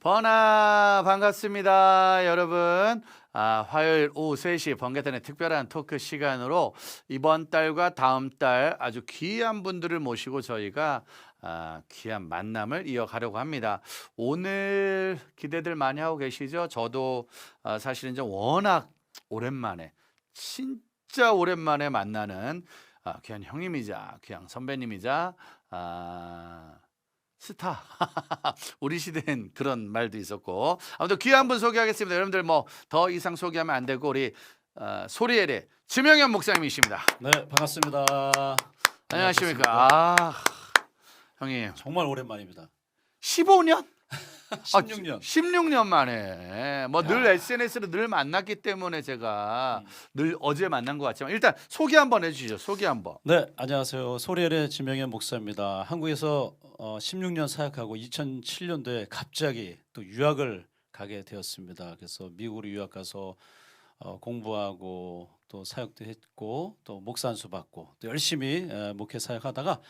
번아 반갑습니다 여러분. 화요일 오후 3시 번개탄의 특별한 토크 시간으로 이번 달과 다음 달 아주 귀한 분들을 모시고 저희가 귀한 만남을 이어가려고 합니다. 오늘 기대들 많이 하고 계시죠? 저도 사실은 좀 워낙 오랜만에 진짜 오랜만에 만나는 귀한 형님이자 귀한 선배님이자 스타 우리 시대엔 그런 말도 있었고 아무튼 귀한 분 소개하겠습니다. 여러분들 뭐 더 이상 소개하면 안 되고 우리 소리엘의 지명현 목사님이십니다. 네, 반갑습니다. 안녕하십니까. 형님 정말 오랜만입니다. 15년? 16년. 16년 만에 뭐 늘 야. SNS로 늘 만났기 때문에 제가 늘 어제 만난 것 같지만 일단 소개 한번 해주시죠. 소개 한번. 네, 안녕하세요. 소리엘의 지명현 목사입니다. 한국에서 16년 사역하고 2007년도에 갑자기 또 유학을 가게 되었습니다. 그래서 미국으로 유학 가서 공부하고 또 사역도 했고 또 목사 안수 받고 또 열심히 목회 사역하다가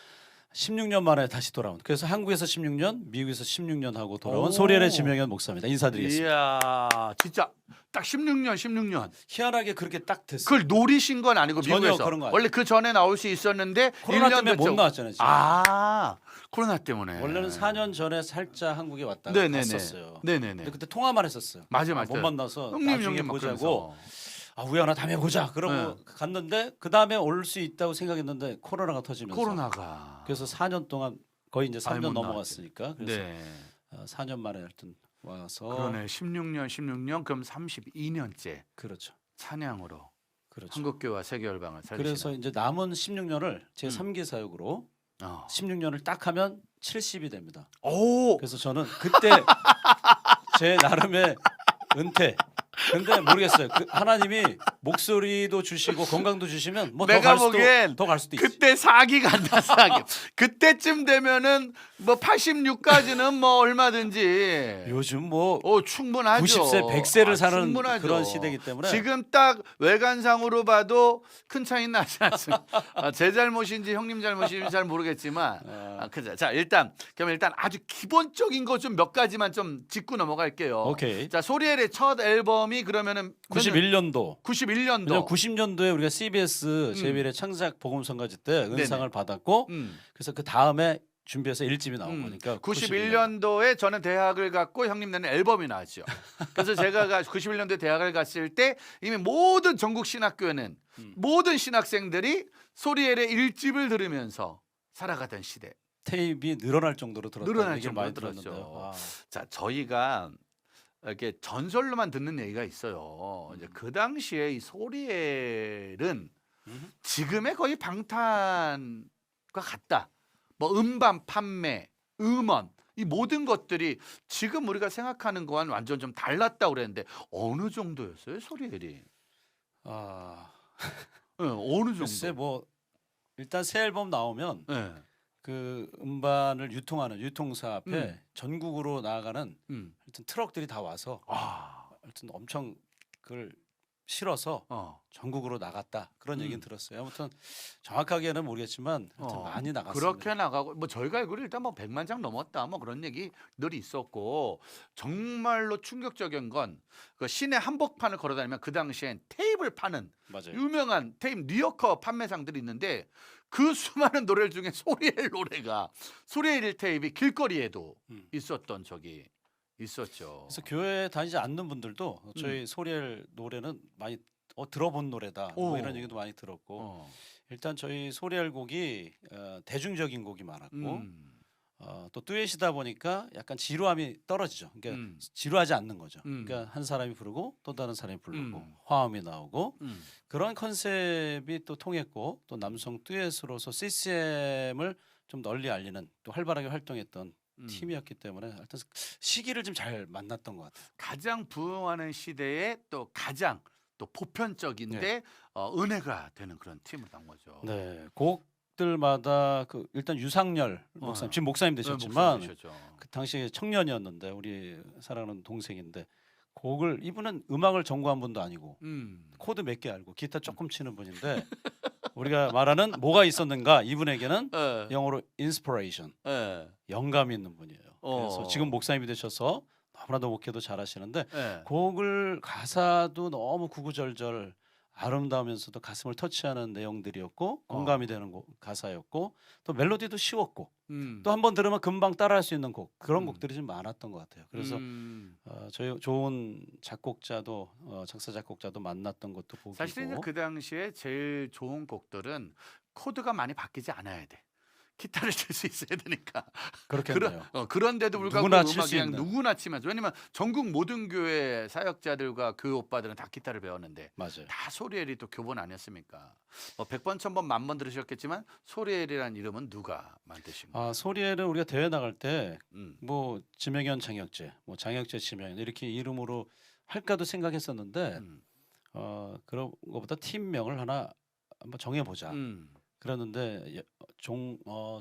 16년 만에 다시 돌아온. 그래서 한국에서 16년, 미국에서 16년 하고 돌아온 오. 소리엘의 지명현 목사입니다. 인사드리겠습니다. 이야 진짜 딱 16년. 희한하게 그렇게 딱 됐어요. 그걸 노리신 건 아니고 전혀 미국에서 그런 거 아니에요. 원래 그 전에 나올 수 있었는데 코로나 1년 때문에 못 됐죠. 나왔잖아요. 지금. 코로나 때문에 원래는 4년 전에 살짝 한국에 왔다가 네네네. 갔었어요. 네네네. 근데 그때 통화만 했었어요. 맞아. 못 만나서 형님 나중에 막 보자고. 그러면서. 우연하 다음에 보자. 그러고 갔는데 그 다음에 올 수 있다고 생각했는데 코로나가 터지면서. 코로나가 그래서 4년 동안 거의 이제 아예 3년 못 넘어갔으니까. 그래서 네 4년 만에 하여튼 와서. 그러네 16년 그럼 32년째 그렇죠. 찬양으로 그렇죠. 한국교와 세계열방을 살리시는. 그래서 이제 남은 16년을 제 3기 사역으로 16년을 딱 하면 70이 됩니다. 오 그래서 저는 그때 제 나름의 은퇴. 근데 모르겠어요. 하나님이 목소리도 주시고 건강도 주시면 뭐 내가 더 보기엔 갈 수도 있어. 그때 사기 간다 사기. 그때쯤 되면은 뭐 86까지는 뭐 얼마든지 요즘 뭐 충분하죠. 90세, 100세를 사는 충분하죠. 그런 시대이기 때문에 지금 딱 외관상으로 봐도 큰 차이 나지 않습니다. 제 잘못인지 형님 잘못인지 잘 모르겠지만 그죠. 자 일단 아주 기본적인 거 좀 몇 가지만 좀 짚고 넘어갈게요. 오케이. 자 소리엘의 첫 앨범이 그러면은 91년도. 91년도. 왜냐면 90년도에 우리가 CBS 제비의 창작 복음 선가지 때 은상을 받았고 그래서 그 다음에 준비해서 1집이 나온 거니까 91년도에 저는 대학을 갔고 형님 내는 앨범이 나왔죠. 그래서 제가 91년도에 대학을 갔을 때 이미 모든 전국 신학교에는 모든 신학생들이 소리엘의 1집을 들으면서 살아가던 시대. 테이프가 늘어날 정도로 들었다. 늘어날 얘기를 정도로 많이 들었죠. 들었는데요. 자 저희가 이렇게 전설로만 듣는 얘기가 있어요. 이제 그 당시에 이 소리엘은 지금의 거의 방탄과 같다. 뭐 음반 판매, 음원 이 모든 것들이 지금 우리가 생각하는 거와는 완전 좀 달랐다고 그랬는데 어느 정도였어요 소리엘이? 어느 정도? 글쎄 뭐 일단 새 앨범 나오면 네. 그 음반을 유통하는 유통사 앞에 전국으로 나아가는 하여튼 트럭들이 다 와서 하여튼 엄청 그걸 실어서 전국으로 나갔다 그런 얘기는 들었어요. 아무튼 정확하게는 모르겠지만 하여튼 많이 나갔습니다. 그렇게 나가고 뭐 저희가 알기로 일단 뭐 100만 장 넘었다 뭐 그런 얘기 늘 있었고 정말로 충격적인 건 그 시내 한복판을 걸어다니면 그 당시엔 테이프를 파는 맞아요. 유명한 테이프 뉴요커 판매상들이 있는데 그 수많은 노래 중에 소리엘 노래가 소리엘 테이프이 길거리에도 있었던 적이 있었죠. 그래서 교회 다니지 않는 분들도 저희 소리엘 노래는 많이 들어본 노래다 뭐 이런 얘기도 많이 들었고 일단 저희 소리엘 곡이 대중적인 곡이 많았고 또 듀엣이다 보니까 약간 지루함이 떨어지죠. 그러니까 지루하지 않는 거죠. 그러니까 한 사람이 부르고 또 다른 사람이 부르고 화음이 나오고 그런 컨셉이 또 통했고 또 남성 듀엣으로서 CCM을 좀 널리 알리는 또 활발하게 활동했던 팀이었기 때문에 하여튼 시기를 좀 잘 만났던 것 같아요. 가장 부흥하는 시대에 또 가장 또 보편적인데 은혜가 되는 그런 팀을 한 거죠. 네, 곡들마다 그 일단 유상열 목사님 지금 목사님 되셨지만 그 당시에 청년이었는데 우리 사랑하는 동생인데 곡을 이분은 음악을 전공한 분도 아니고 코드 몇 개 알고 기타 조금 치는 분인데 우리가 말하는 뭐가 있었는가 이분에게는 영어로 inspiration 영감이 있는 분이에요. 그래서 지금 목사님이 되셔서 너무나도 목회도 잘하시는데 예. 곡을 가사도 너무 구구절절 아름다우면서도 가슴을 터치하는 내용들이었고 공감이 되는 가사였고 또 멜로디도 쉬웠고 또 한 번 들으면 금방 따라할 수 있는 곡 그런 곡들이 좀 많았던 것 같아요. 그래서 저희 좋은 작곡자도 작사 작곡자도 만났던 것도 보기고 사실 이제 그 당시에 제일 좋은 곡들은 코드가 많이 바뀌지 않아야 돼. 기타를 칠 수 있어야 되니까. 그렇겠네요. 그런데도 불구하고 누구나 그 칠 음악 수 그냥 있는. 누구나 치면서 왜냐면 전국 모든 교회 사역자들과 그 오빠들은 다 기타를 배웠는데 맞아요. 다 소리엘이 또 교본 아니었습니까? 100번, 1000번, 만번 들으셨겠지만 소리엘이라는 이름은 누가 만드신 거예요? 소리엘은 우리가 대회 나갈 때 음. 뭐 지명현 장혁재, 뭐 장혁재 지명현 이렇게 이름으로 할까도 생각했었는데 음. 그런 것보다 팀명을 하나 한번 정해보자. 음. 그랬는데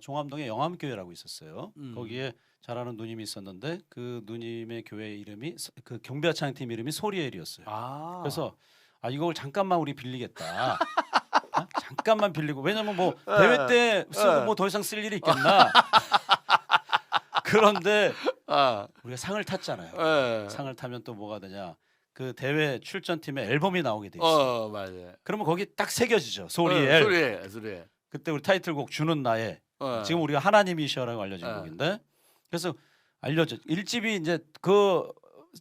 종암동에 영암교회라고 있었어요. 거기에 잘하는 누님이 있었는데 그 누님의 교회 이름이 그 경배하창 팀 이름이 소리엘이었어요. 아. 그래서 이걸 잠깐만 우리 빌리겠다. 잠깐만 빌리고 왜냐면 뭐 대회 때 쓰고 뭐 더 이상 쓸 일이 있겠나. 그런데 아. 우리가 상을 탔잖아요. 예. 상을 타면 또 뭐가 되냐? 그 대회 출전팀에 앨범이 나오게 돼 있어요. 맞아요. 그러면 거기 딱 새겨지죠. 소리엘. 소리엘. 그때 우리 타이틀곡 주는 나의 지금 우리가 하나님이셔라고 알려진 곡인데 그래서 알려져 1집이 이제 그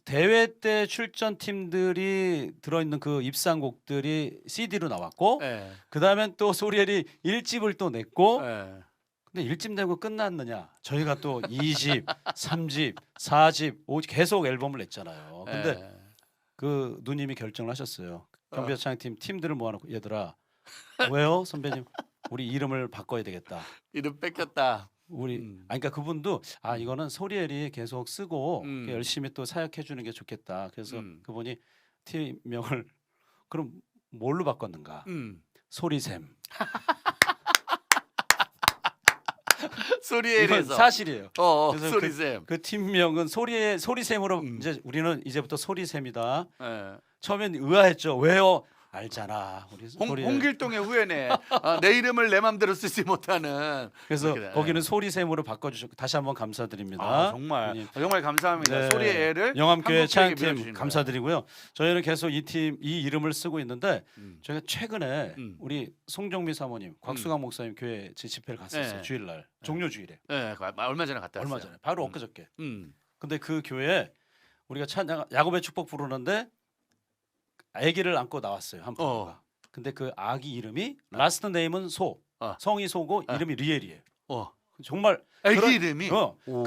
대회 때 출전 팀들이 들어있는 그 입상곡들이 CD로 나왔고 예. 그 다음엔 또 소리엘이 1집을 또 냈고 예. 근데 1집 내고 끝났느냐 저희가 또 2집 3집 4집 5집 계속 앨범을 냈잖아요. 근데 예. 그 누님이 결정을 하셨어요. 경비차장팀 팀들을 모아놓고 얘들아 왜요 선배님 우리 이름을 바꿔야 되겠다. 이름 뺏겼다. 우리 그러니까 그분도 이거는 소리엘이 계속 쓰고 열심히 또 사역해 주는 게 좋겠다. 그래서 그분이 팀명을 그럼 뭘로 바꿨는가? 소리샘. 소리엘에서 이건 사실이에요. 그래서 소리샘. 그 팀명은 소리샘으로 이제 우리는 이제부터 소리샘이다. 예. 처음엔 의아했죠. 왜요? 알잖아. 우리 소리엘. 홍길동의 후예네. 내 이름을 내 맘대로 쓰지 못하는. 그래서 그렇게, 거기는 소리샘으로 바꿔주셨고 다시 한번 감사드립니다. 정말 누님. 정말 감사합니다. 네. 소리엘을 영암교회 한국교회에 찬양팀 빌려주신 감사드리고요. 저희는 계속 이 이름을 쓰고 있는데 거예요. 저희가 최근에 우리 송정미 사모님, 곽수강 목사님 교회 제 집회를 갔었어요. 네. 주일날 종료주일에 얼마 전에 갔다 왔어요. 얼마 전에 바로 엊그저께. 음. 근데 그 교회에 우리가 야곱의 축복 부르는데 아기를 안고 나왔어요 한 부부가. 근데 그 아기 이름이 라스트 네임은 성이 소고 이름이 리엘이에요. 정말 애기 이름이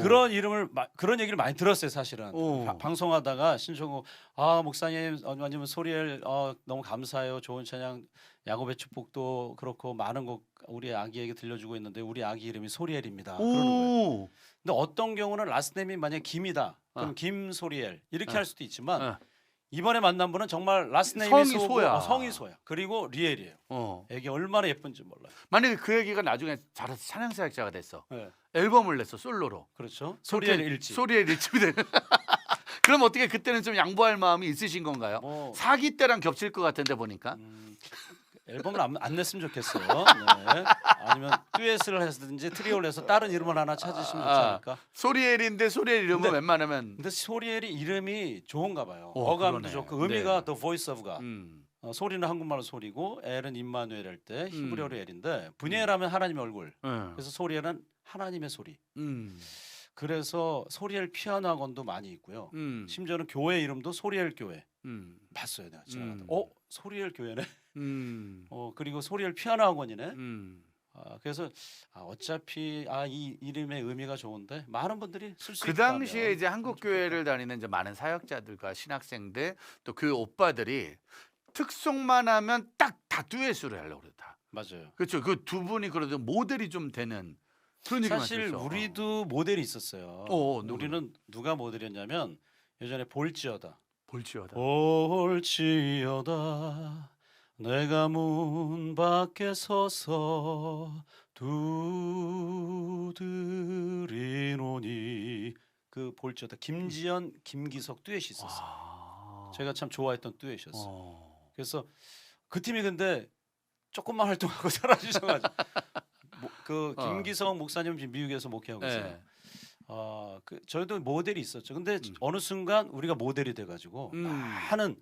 그런 이름을 그런 얘기를 많이 들었어요 사실은. 오. 방송하다가 신청곡 목사님 아니면 소리엘 너무 감사해요 좋은 찬양 야곱의 축복도 그렇고 많은 곡 우리 아기에게 들려주고 있는데 우리 아기 이름이 소리엘입니다. 그러는 거예요. 근데 어떤 경우는 라스트네임이 만약 김이다 그럼 김소리엘 이렇게 할 수도 있지만 이번에 만난 분은 정말 라스트네임이 성이 소야. 성이 소야. 그리고 리엘이에요. 애기 얼마나 예쁜지 몰라요. 만약에 그 애기가 나중에 잘해서 찬양사역자가 됐어. 네. 앨범을 냈어 솔로로. 그렇죠. 소리엘 일집. 소리엘 일집이 되는. 그럼 어떻게 그때는 좀 양보할 마음이 있으신 건가요? 사기 때랑 겹칠 것 같은데 보니까. 앨범을 안 냈으면 좋겠어요. 네. 아니면 듀엣을 해서든지 트리오를 해서 다른 이름을 하나 찾으시면 좋지 않을까? 소리엘인데 소리엘 이름은 웬만하면. 근데 소리엘이 이름이 좋은가 봐요. 오, 어감도 그러네. 좋고 의미가 네. The Voice of God. 소리는 한국말로 소리고 엘은 임마누엘 할 때 히브리어로 엘인데 분이엘하면 하나님의 얼굴. 그래서 소리엘은 하나님의 소리. 그래서 소리엘 피아노 학원도 많이 있고요. 심지어는 교회 이름도 소리엘 교회. 봤어요 내가 지나가다. 소리엘 교회네. 그리고 소리엘 피아노 학원이네. 그래서 어차피 이 이름의 의미가 좋은데 많은 분들이 쓸 수 있다. 그 당시에 이제 한국 교회를 다니는 이제 많은 사역자들과 신학생들 또 그 오빠들이 특송만 하면 딱 다 듀엣으로 하려고 그러다. 맞아요. 그렇죠. 그 두 분이 그래도 모델이 좀 되는 그런 얘기만 사실 들었어. 우리도 모델이 있었어요. 누구? 우리는 누가 모델이었냐면 예전에 볼지어다. 볼지어다. 볼지어다 내가 문 밖에 서서 두드리노니 그 볼지어다 김지연 김기석 듀엣이 있었어요. 제가 참 좋아했던 듀엣이었어요. 그래서 그 팀이 근데 조금만 활동하고 사라지셔가지고 그 김기성 목사님 지금 미국에서 목회하고 있어요. 저희도 모델이 있었죠. 근데 어느 순간 우리가 모델이 돼가지고 많은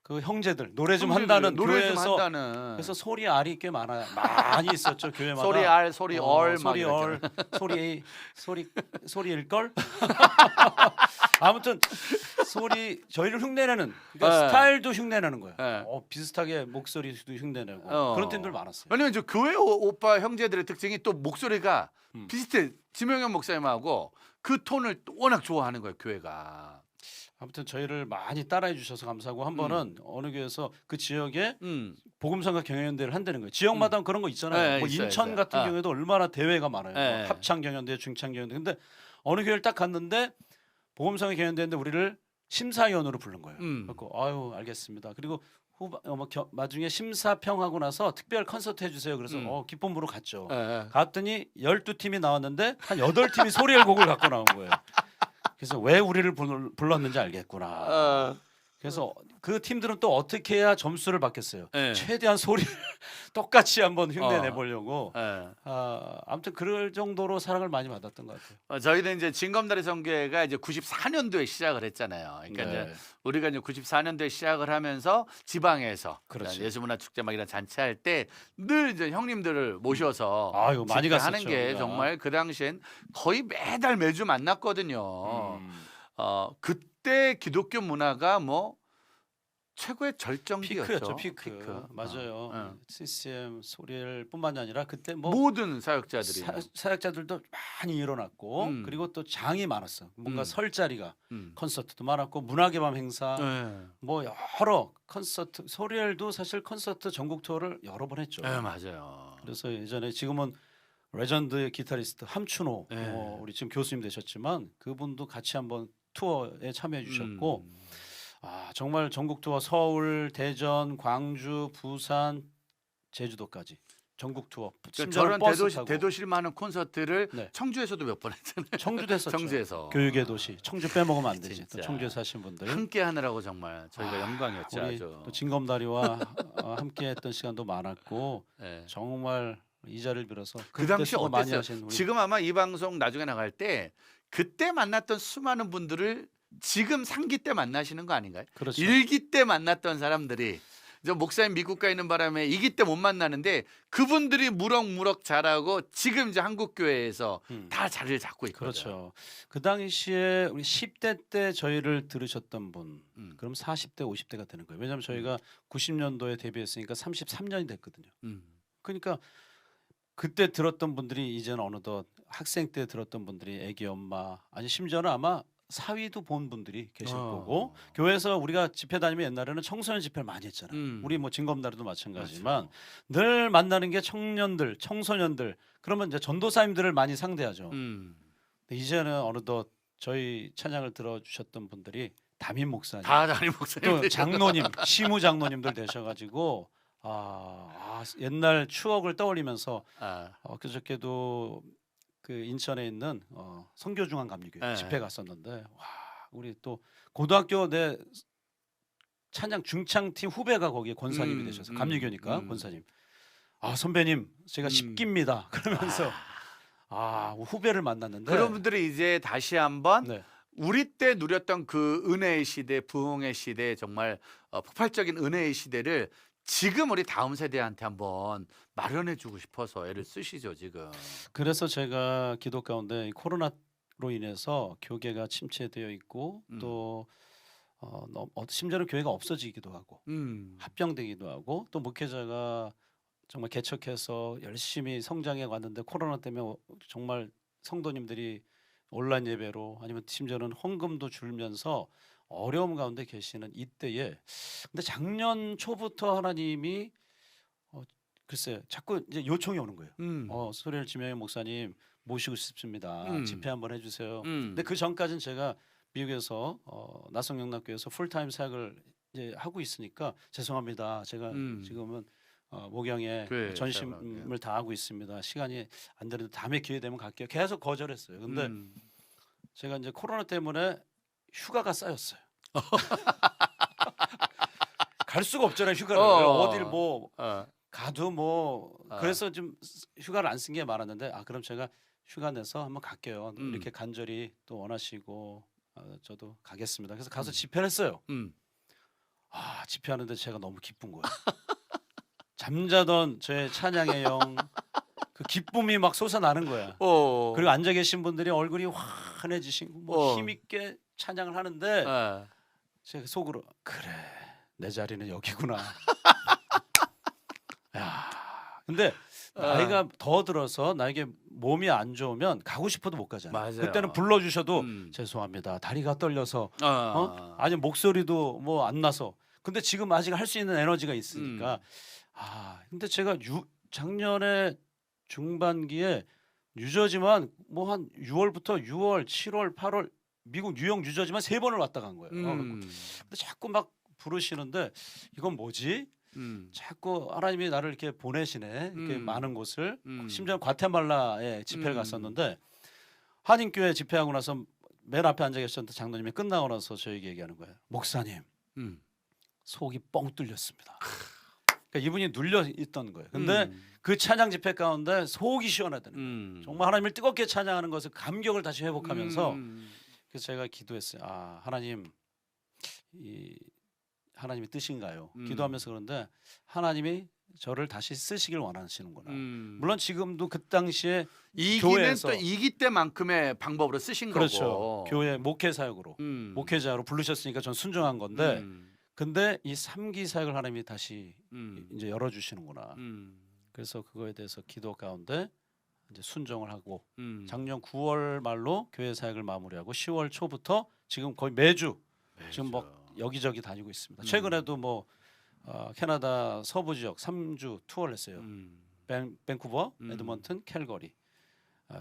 그 형제들 노래 좀 한다는 노래 좀 교회에서 한다는. 그래서 소리 알이 꽤 많이 있었죠 교회마다. 소리 알, 소리 얼, 막 소리 얼, 이랬잖아요. 소리일 걸. 아무튼 저희를 흉내내는 그러니까 네. 스타일도 흉내내는 거예요. 네. 비슷하게 목소리도 흉내내고 어. 그런 팀들 많았어요. 왜냐면 저 교회 오빠 형제들의 특징이 또 목소리가 비슷해. 지명현 목사님하고 그 톤을 또 워낙 좋아하는 거예요 교회가. 아무튼 저희를 많이 따라해 주셔서 감사하고 한 번은 어느 교회에서 그 지역에 복음성가 경연대회를 한다는 거예요. 지역마다 그런 거 있잖아요. 네, 뭐 있어요, 인천 있어요. 같은 경우에도 얼마나 대회가 많아요. 네. 뭐 합창 경연대, 중창 경연대. 근데 어느 교회를 딱 갔는데 복음성가 경연대회인데 우리를 심사위원으로 부른 거예요. 그래서 아유 알겠습니다. 그리고 나중에 심사평하고 나서 특별 콘서트 해주세요. 그래서 기쁨으로 갔죠. 네. 갔더니 12팀이 나왔는데 한 8팀이 소리엘 곡을 갖고 나온 거예요. 그래서 왜 우리를 불렀는지 알겠구나. 그래서 그 팀들은 또 어떻게 해야 점수를 받겠어요. 네. 최대한 소리를 똑같이 한번 흉내내 보려고. 네. 아무튼 그럴 정도로 사랑을 많이 받았던 것 같아요. 저희는 이제 진검다리 성교회가 이제 94년도에 시작을 했잖아요. 그러니까 네. 이제 우리가 이제 94년도에 시작을 하면서 지방에서 그렇죠. 예수문화 축제 막 이런 잔치할 때 늘 이제 형님들을 모셔서 아유, 많이 하는 갔었죠, 게 우리가. 정말 그 당시엔 거의 매주 만났거든요. 그때 기독교 문화가 뭐 최고의 절정기였죠. 피크. 맞아요. CCM 소리엘뿐만이 아니라 그때 뭐 모든 사역자들이 사역자들도 많이 일어났고 그리고 또 장이 많았어. 뭔가 설 자리가 콘서트도 많았고 문학의 밤 행사 뭐 여러 콘서트 소리엘도 사실 콘서트 전국 투어를 여러 번 했죠. 네, 맞아요. 그래서 예전에 지금은 레전드의 기타리스트 함춘호 네. 우리 지금 교수님 되셨지만 그분도 같이 한번 투어에 참여해 주셨고 정말 전국 투어 서울, 대전, 광주, 부산, 제주도까지 전국 투어. 저런 버스 타고. 대도시를 하는 콘서트를 네. 청주에서도 몇 번 했잖아요. 청주도 했었죠. 청주에서 교육의 도시. 청주 빼먹으면 안 되지. 또 진짜. 청주에 사신 분들. 함께 하느라고 정말 저희가 영광이었죠. 우리 아주. 또 진검다리와 함께했던 시간도 많았고 네. 정말 이 자리를 빌어서 그 당시 수고 많이 어땠어요? 하신 우리 지금 아마 이 방송 나중에 나갈 때 그때 만났던 수많은 분들을 지금 상기 때 만나시는 거 아닌가요? 그렇죠. 일기 때 만났던 사람들이 저 목사님 미국 가 있는 바람에 이기 때 못 만나는데 그분들이 무럭무럭 자라고 지금 이제 한국 교회에서 다 자리를 잡고 있거든요. 그렇죠. 그 당시에 우리 10대 때 저희를 들으셨던 분, 그럼 40대, 50대가 되는 거예요. 왜냐하면 저희가 90년도에 데뷔했으니까 33년이 됐거든요. 그러니까 그때 들었던 분들이 이제는 어느덧 학생 때 들었던 분들이 애기 엄마, 아니 심지어는 아마 사위도 본 분들이 계실 거고 교회에서 우리가 집회 다니면 옛날에는 청소년 집회를 많이 했잖아요. 우리 뭐 진검다리도 마찬가지지만 늘 만나는 게 청년들, 청소년들 그러면 이제 전도사님들을 많이 상대하죠. 근데 이제는 어느덧 저희 찬양을 들어주셨던 분들이 담임 목사님, 다 담임 목사님, 또 장로님, 시무 장로님들 되셔가지고 옛날 추억을 떠올리면서 그저께도 그 인천에 있는 성교중앙 감리교회 네. 집회 갔었는데 와 우리 또 고등학교 내 찬양 중창팀 후배가 거기에 권사님이 되셔서 감리교니까 권사님 선배님 제가 10기입니다 그러면서 후배를 만났는데 그런 분들이 이제 다시 한번 네. 우리 때 누렸던 그 은혜의 시대, 부흥의 시대, 정말 폭발적인 은혜의 시대를 지금 우리 다음 세대한테 한번 마련해주고 싶어서 애를 쓰시죠 지금. 그래서 제가 기도 가운데 이 코로나로 인해서 교계가 침체되어 있고 또 심지어는 교회가 없어지기도 하고 합병되기도 하고 또 목회자가 정말 개척해서 열심히 성장해 왔는데 코로나 때문에 정말 성도님들이 온라인 예배로 아니면 심지어는 헌금도 줄면서 어려움 가운데 계시는 이때에 근데 작년 초부터 하나님이 글쎄 자꾸 이제 요청이 오는 거예요. 소리엘 지명현 목사님 모시고 싶습니다. 집회 한번 해주세요. 근데 그 전까지는 제가 미국에서 나성영락교에서 풀타임 사역을 이제 하고 있으니까 죄송합니다. 제가 지금은 목양에 전심을 다하고 있습니다. 시간이 안 되는데 다음에 기회 되면 갈게요. 계속 거절했어요. 근데 제가 이제 코로나 때문에 휴가가 쌓였어요. 갈 수가 없잖아요. 휴가를 어딜 뭐 가도 뭐 그래서 좀 휴가를 안 쓴 게 많았는데 그럼 제가 휴가 내서 한번 갈게요. 음. 이렇게 간절히 또 원하시고 저도 가겠습니다. 그래서 가서 집회를 했어요. 집회하는데 제가 너무 기쁜 거예요. 잠자던 저의 찬양의 영, 그 기쁨이 막 솟아나는 거야. 그리고 앉아 계신 분들이 얼굴이 환해지시고 뭐 힘있게 찬양을 하는데 제가 속으로 그래 내 자리는 여기구나. 야, 근데 나이가 더 들어서 나에게 몸이 안 좋으면 가고 싶어도 못 가잖아요. 맞아요. 그때는 불러주셔도 죄송합니다. 다리가 떨려서 아니 목소리도 뭐 안 나서. 근데 지금 아직 할 수 있는 에너지가 있으니까 근데 제가 작년에 중반기에 뉴저지만 뭐 한 6월부터 6월, 7월, 8월 미국 뉴욕 뉴저지만 3번을 왔다 간 거예요. 근데 자꾸 막 부르시는데 이건 뭐지? 자꾸 하나님이 나를 이렇게 보내시네. 이렇게 많은 곳을 심지어 과테말라에 집회를 갔었는데 한인교회 집회하고 나서 맨 앞에 앉아 계셨는데 장로님이 끝나고 나서 저에게 얘기하는 거예요. 목사님 속이 뻥 뚫렸습니다. 그러니까 이분이 눌려 있던 거예요. 근데 그 찬양 집회 가운데 속이 시원하다는 거예요. 정말 하나님을 뜨겁게 찬양하는 것을 감격을 다시 회복하면서 그래서 제가 기도했어요. 하나님 이 하나님의 뜻인가요? 기도하면서 그런데 하나님이 저를 다시 쓰시길 원하시는구나. 물론 지금도 그 당시에 이기는 교회에서 또 이기 때만큼의 방법으로 쓰신 그렇죠. 거고. 교회 목회 사역으로 목회자로 부르셨으니까 전 순종한 건데 근데 이 3기 사역을 하나님이 다시 이제 열어주시는구나. 그래서 그거에 대해서 기도 가운데 이제 순종을 하고 작년 9월 말로 교회 사역을 마무리하고 10월 초부터 지금 거의 매주 지금 뭐 여기저기 다니고 있습니다. 최근에도 뭐 캐나다 서부 지역 3주 투어를 했어요. 밴쿠버, 에드먼튼, 캘거리.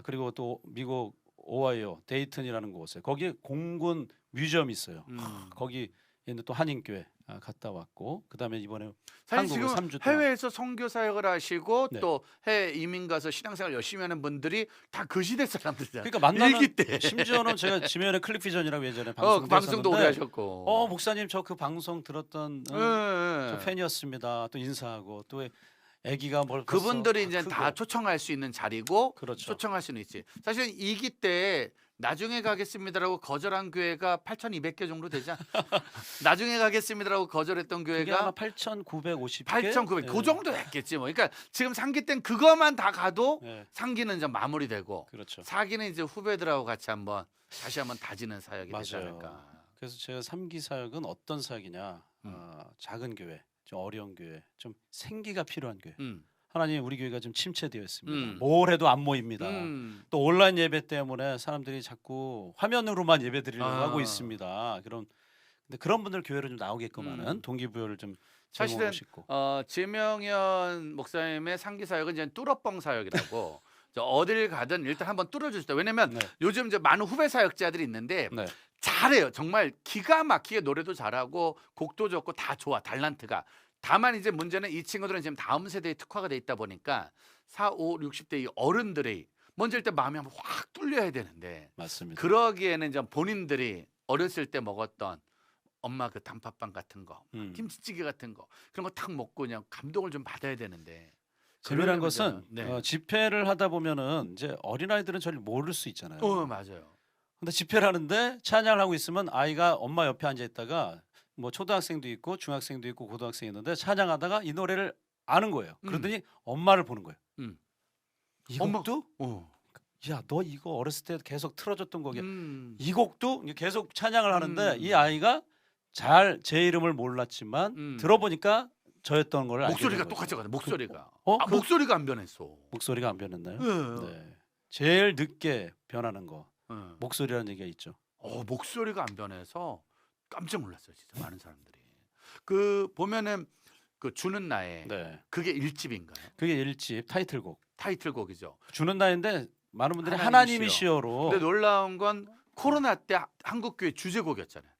그리고 또 미국 오하이오 데이튼이라는 곳에 거기 공군 뮤지엄이 있어요. 거기 얘는 또 한인교회 갔다 왔고 그다음에 이번에 사실 한국을 지금 3주 동안 해외에서 선교 사역을 하시고 네. 또 해외 이민 가서 신앙생활 열심히 하는 분들이 다 그 시대 사람들이잖아요. 그러니까 만나는 일기 때. 심지어는 제가 지면의 클릭비전이라고 예전에 그 방송 방송도 오래 하셨고. 목사님 저 그 방송 들었던 저 팬이었습니다. 또 인사하고 또 아기가 뭘 그분들이 벌써 이제 다 초청할 수 있는 자리고 그렇죠. 초청할 수는 있지. 사실 이기 때 나중에 가겠습니다라고 거절한 교회가 8,200개 정도 되지. 나중에 가겠습니다라고 거절했던 그게 교회가 아마 8,950개 8,900. 그 정도 했겠지 뭐. 그러니까 지금 3기 때는 그것만 다 가도 네. 3기는 이제 마무리되고 그렇죠. 4기는 이제 후배들하고 같이 다시 한번 다지는 사역이 되지 맞아요. 않을까. 그래서 제가 3기 사역은 어떤 사역이냐? 작은 교회, 좀 어려운 교회, 좀 생기가 필요한 교회. 하나님 우리 교회가 좀 침체되어 있습니다. 뭘 해도 안 모입니다. 또 온라인 예배 때문에 사람들이 자꾸 화면으로만 예배 드리려고 하고 있습니다. 근데 그런 분들 교회로 좀 나오게끔 하는 동기부여를 좀 사실은 제공하고 싶고. 지명현 목사님의 상기 사역은 이제 뚫어뻥 사역이라고 어딜 가든 일단 한번 뚫어주시다. 왜냐면 네. 요즘 이제 많은 후배 사역자들이 있는데 네. 잘해요. 정말 기가 막히게 노래도 잘하고 곡도 좋고 다 좋아. 달란트가. 다만 이제 문제는 이 친구들은 지금 다음 세대에 특화가 돼 있다 보니까 4, 5, 60대 이 어른들이 먼저 일단 마음이 한번 확 뚫려야 되는데 맞습니다. 그러기에는 이제 본인들이 어렸을 때 먹었던 엄마 그 단팥빵 같은 거, 김치찌개 같은 거 그런 거 탁 먹고 그냥 감동을 좀 받아야 되는데 재미난 것은 네. 집회를 하다 보면은 이제 어린아이들은 잘 모를 수 있잖아요. 맞아요. 근데 집회를 하는데 찬양을 하고 있으면 아이가 엄마 옆에 앉아 있다가 뭐 초등학생도 있고 중학생도 있고 고등학생이 있는데 찬양하다가 이 노래를 아는 거예요. 그러더니 엄마를 보는 거예요. 이 곡도? 야, 너 이거 어렸을 때 계속 틀어줬던 곡이야. 이 곡도 계속 찬양을 하는데 이 아이가 잘 제 이름을 몰랐지만 들어보니까 저였던 걸 알게 목소리가 된 거죠. 똑같잖아요. 목소리가. 그 목소리가 안 변했어. 목소리가 안 변했나요? 네. 네. 제일 늦게 변하는 거 목소리라는 얘기가 있죠. 목소리가 안 변해서 깜짝 놀랐어요. 진짜 많은 사람들이. 그 보면은 그 주는 나에 네. 그게 1집인가요? 그게 1집 타이틀곡. 타이틀곡이죠. 주는 나인데 많은 분들이 하나님이시여. 하나님이시여로. 근데 놀라운 건 코로나 때 한국교회 주제곡이었잖아요.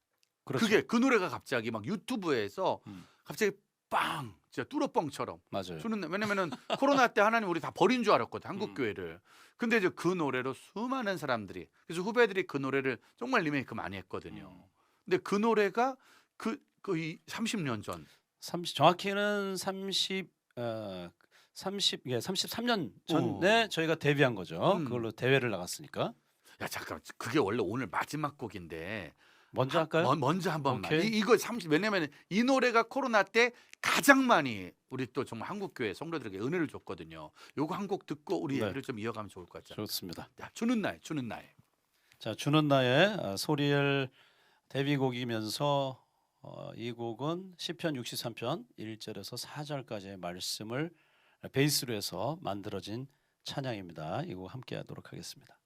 그렇죠. 그게 그 노래가 갑자기 막 유튜브에서 갑자기 빵 진짜 뚫어뻥처럼 맞아요. 주는 왜냐면은 코로나 때 하나님 우리 다 버린 줄 알았거든 한국교회를. 근데 이제 그 노래로 수많은 사람들이 그래서 후배들이 그 노래를 정말 리메이크 많이 했거든요. 근데 그 노래가 그 30년 전 정확히는 33년 전에 저희가 데뷔한 거죠. 그걸로 대회를 나갔으니까. 야 잠깐 그게 원래 오늘 마지막 곡인데 먼저 할까요? 먼저 한 번만. 오케이. 이거 30 왜냐면 이 노래가 코로나 때 가장 많이 우리 또 정말 한국교회 성도들에게 은혜를 줬거든요. 요거 한 곡 듣고 우리 네. 얘기를 좀 이어가면 좋을 것 같잖아요. 좋습니다. 야, 주는 날. 자, 주는 나의 소리엘 데뷔곡이면서 이 곡은 시편 63편 1절에서 4절까지의 말씀을 베이스로 해서 만들어진 찬양입니다. 이 곡 함께 하도록 하겠습니다.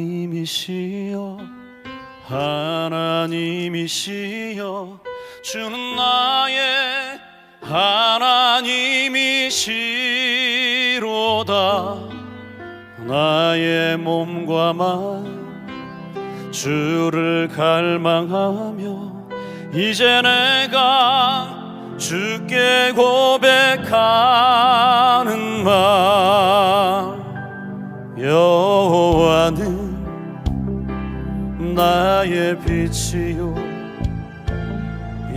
하나님이시여 하나님이시여 주는 나의 하나님이시로다 나의 몸과 마음 주를 갈망하며 이제 내가 주께 고백하는 말 여호와는 나의 빛이요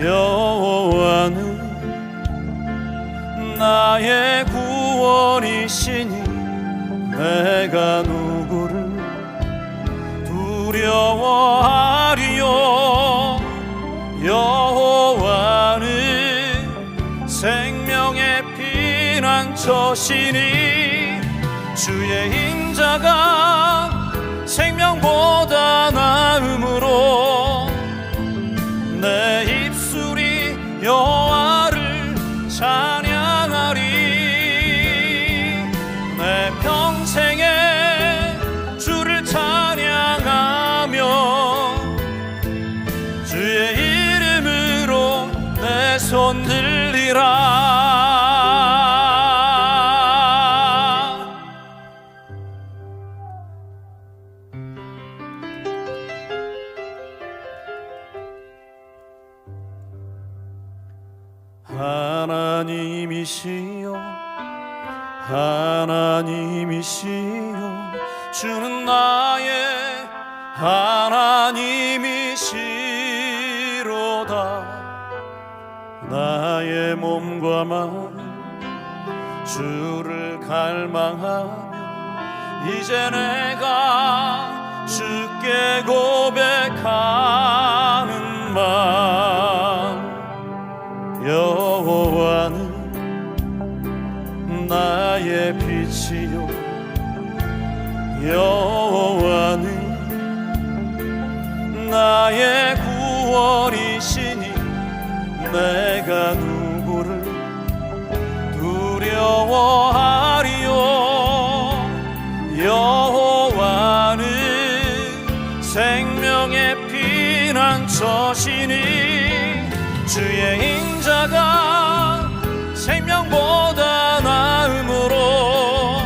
여호와는 나의 구원이시니 내가 누구를 두려워하리요 여호와는 생명의 피난처시니 주의 인자가 생명보다 나음으로 내 입술이 여호와를 찬양하리 내 평생에 주를 찬양하며 주의 이름으로 내 손 들리라 하나님이시여 하나님이시여 주는 나의 하나님이시로다 나의 몸과 마음 주를 갈망하며 이제 내가 주께 고백하는 말 여호와는 나의 빛이요 여호와는 나의 구원이시니 내가 누구를 두려워하리요 여호와는 생명의 피난처시니 주의 인자가 생명보다 나음으로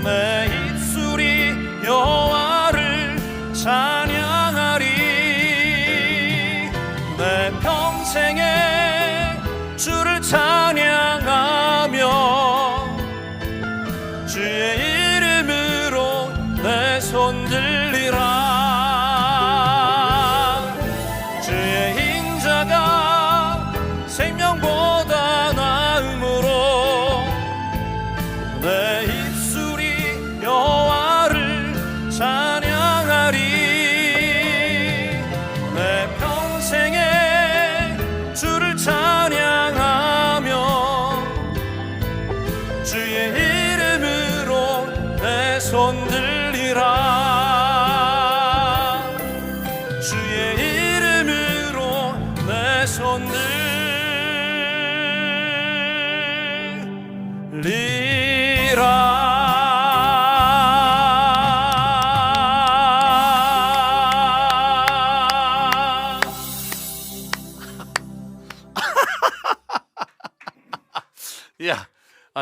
내 입술이 여호와를 찬양하리 내 평생에 주를 찬양하며 주의 이름으로 내 손 들리라 생명보다 나음으로 내 입술이 여호와를 찬양하리 내 평생에 주를 찬양하며 주의 이름으로 내 손 들리라 주의 이름으로 내 손 들리라 야,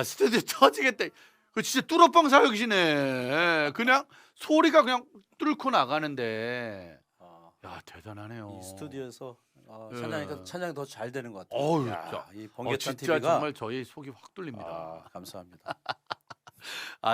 스튜디오 터지겠다. 그 진짜 뚜러뻥 사역이시네. 그냥 소리가 그냥 뚫고 나가는데. 야 대단하네요. 이 스튜디오에서 예. 찬양이 더 잘 되는 것 같아요. 어우, 야, 자, 이 번개탄 진짜 TV가 정말 저희 속이 확 뚫립니다. 감사합니다.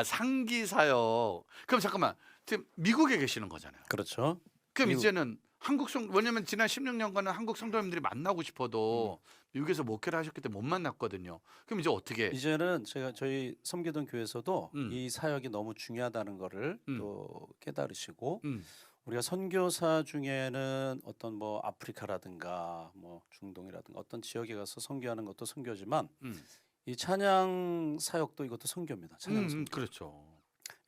상기 사역. 그럼 잠깐만 지금 미국에 계시는 거잖아요. 그렇죠. 그럼 미국. 이제는 한국 성 왜냐면 지난 16년간은 한국 성도님들이 만나고 싶어도 미국에서 목회를 하셨기 때문에 못 만났거든요. 그럼 이제 어떻게? 이제는 제가 저희 섬기던 교회에서도 음. 이 사역이 너무 중요하다는 거를 음. 또 깨달으시고 음. 우리가 선교사 중에는 어떤 뭐 아프리카라든가 뭐 중동이라든가 어떤 지역에 가서 선교하는 것도 선교지만 음. 이 찬양 사역도 이것도 선교입니다. 찬양 선교. 그렇죠.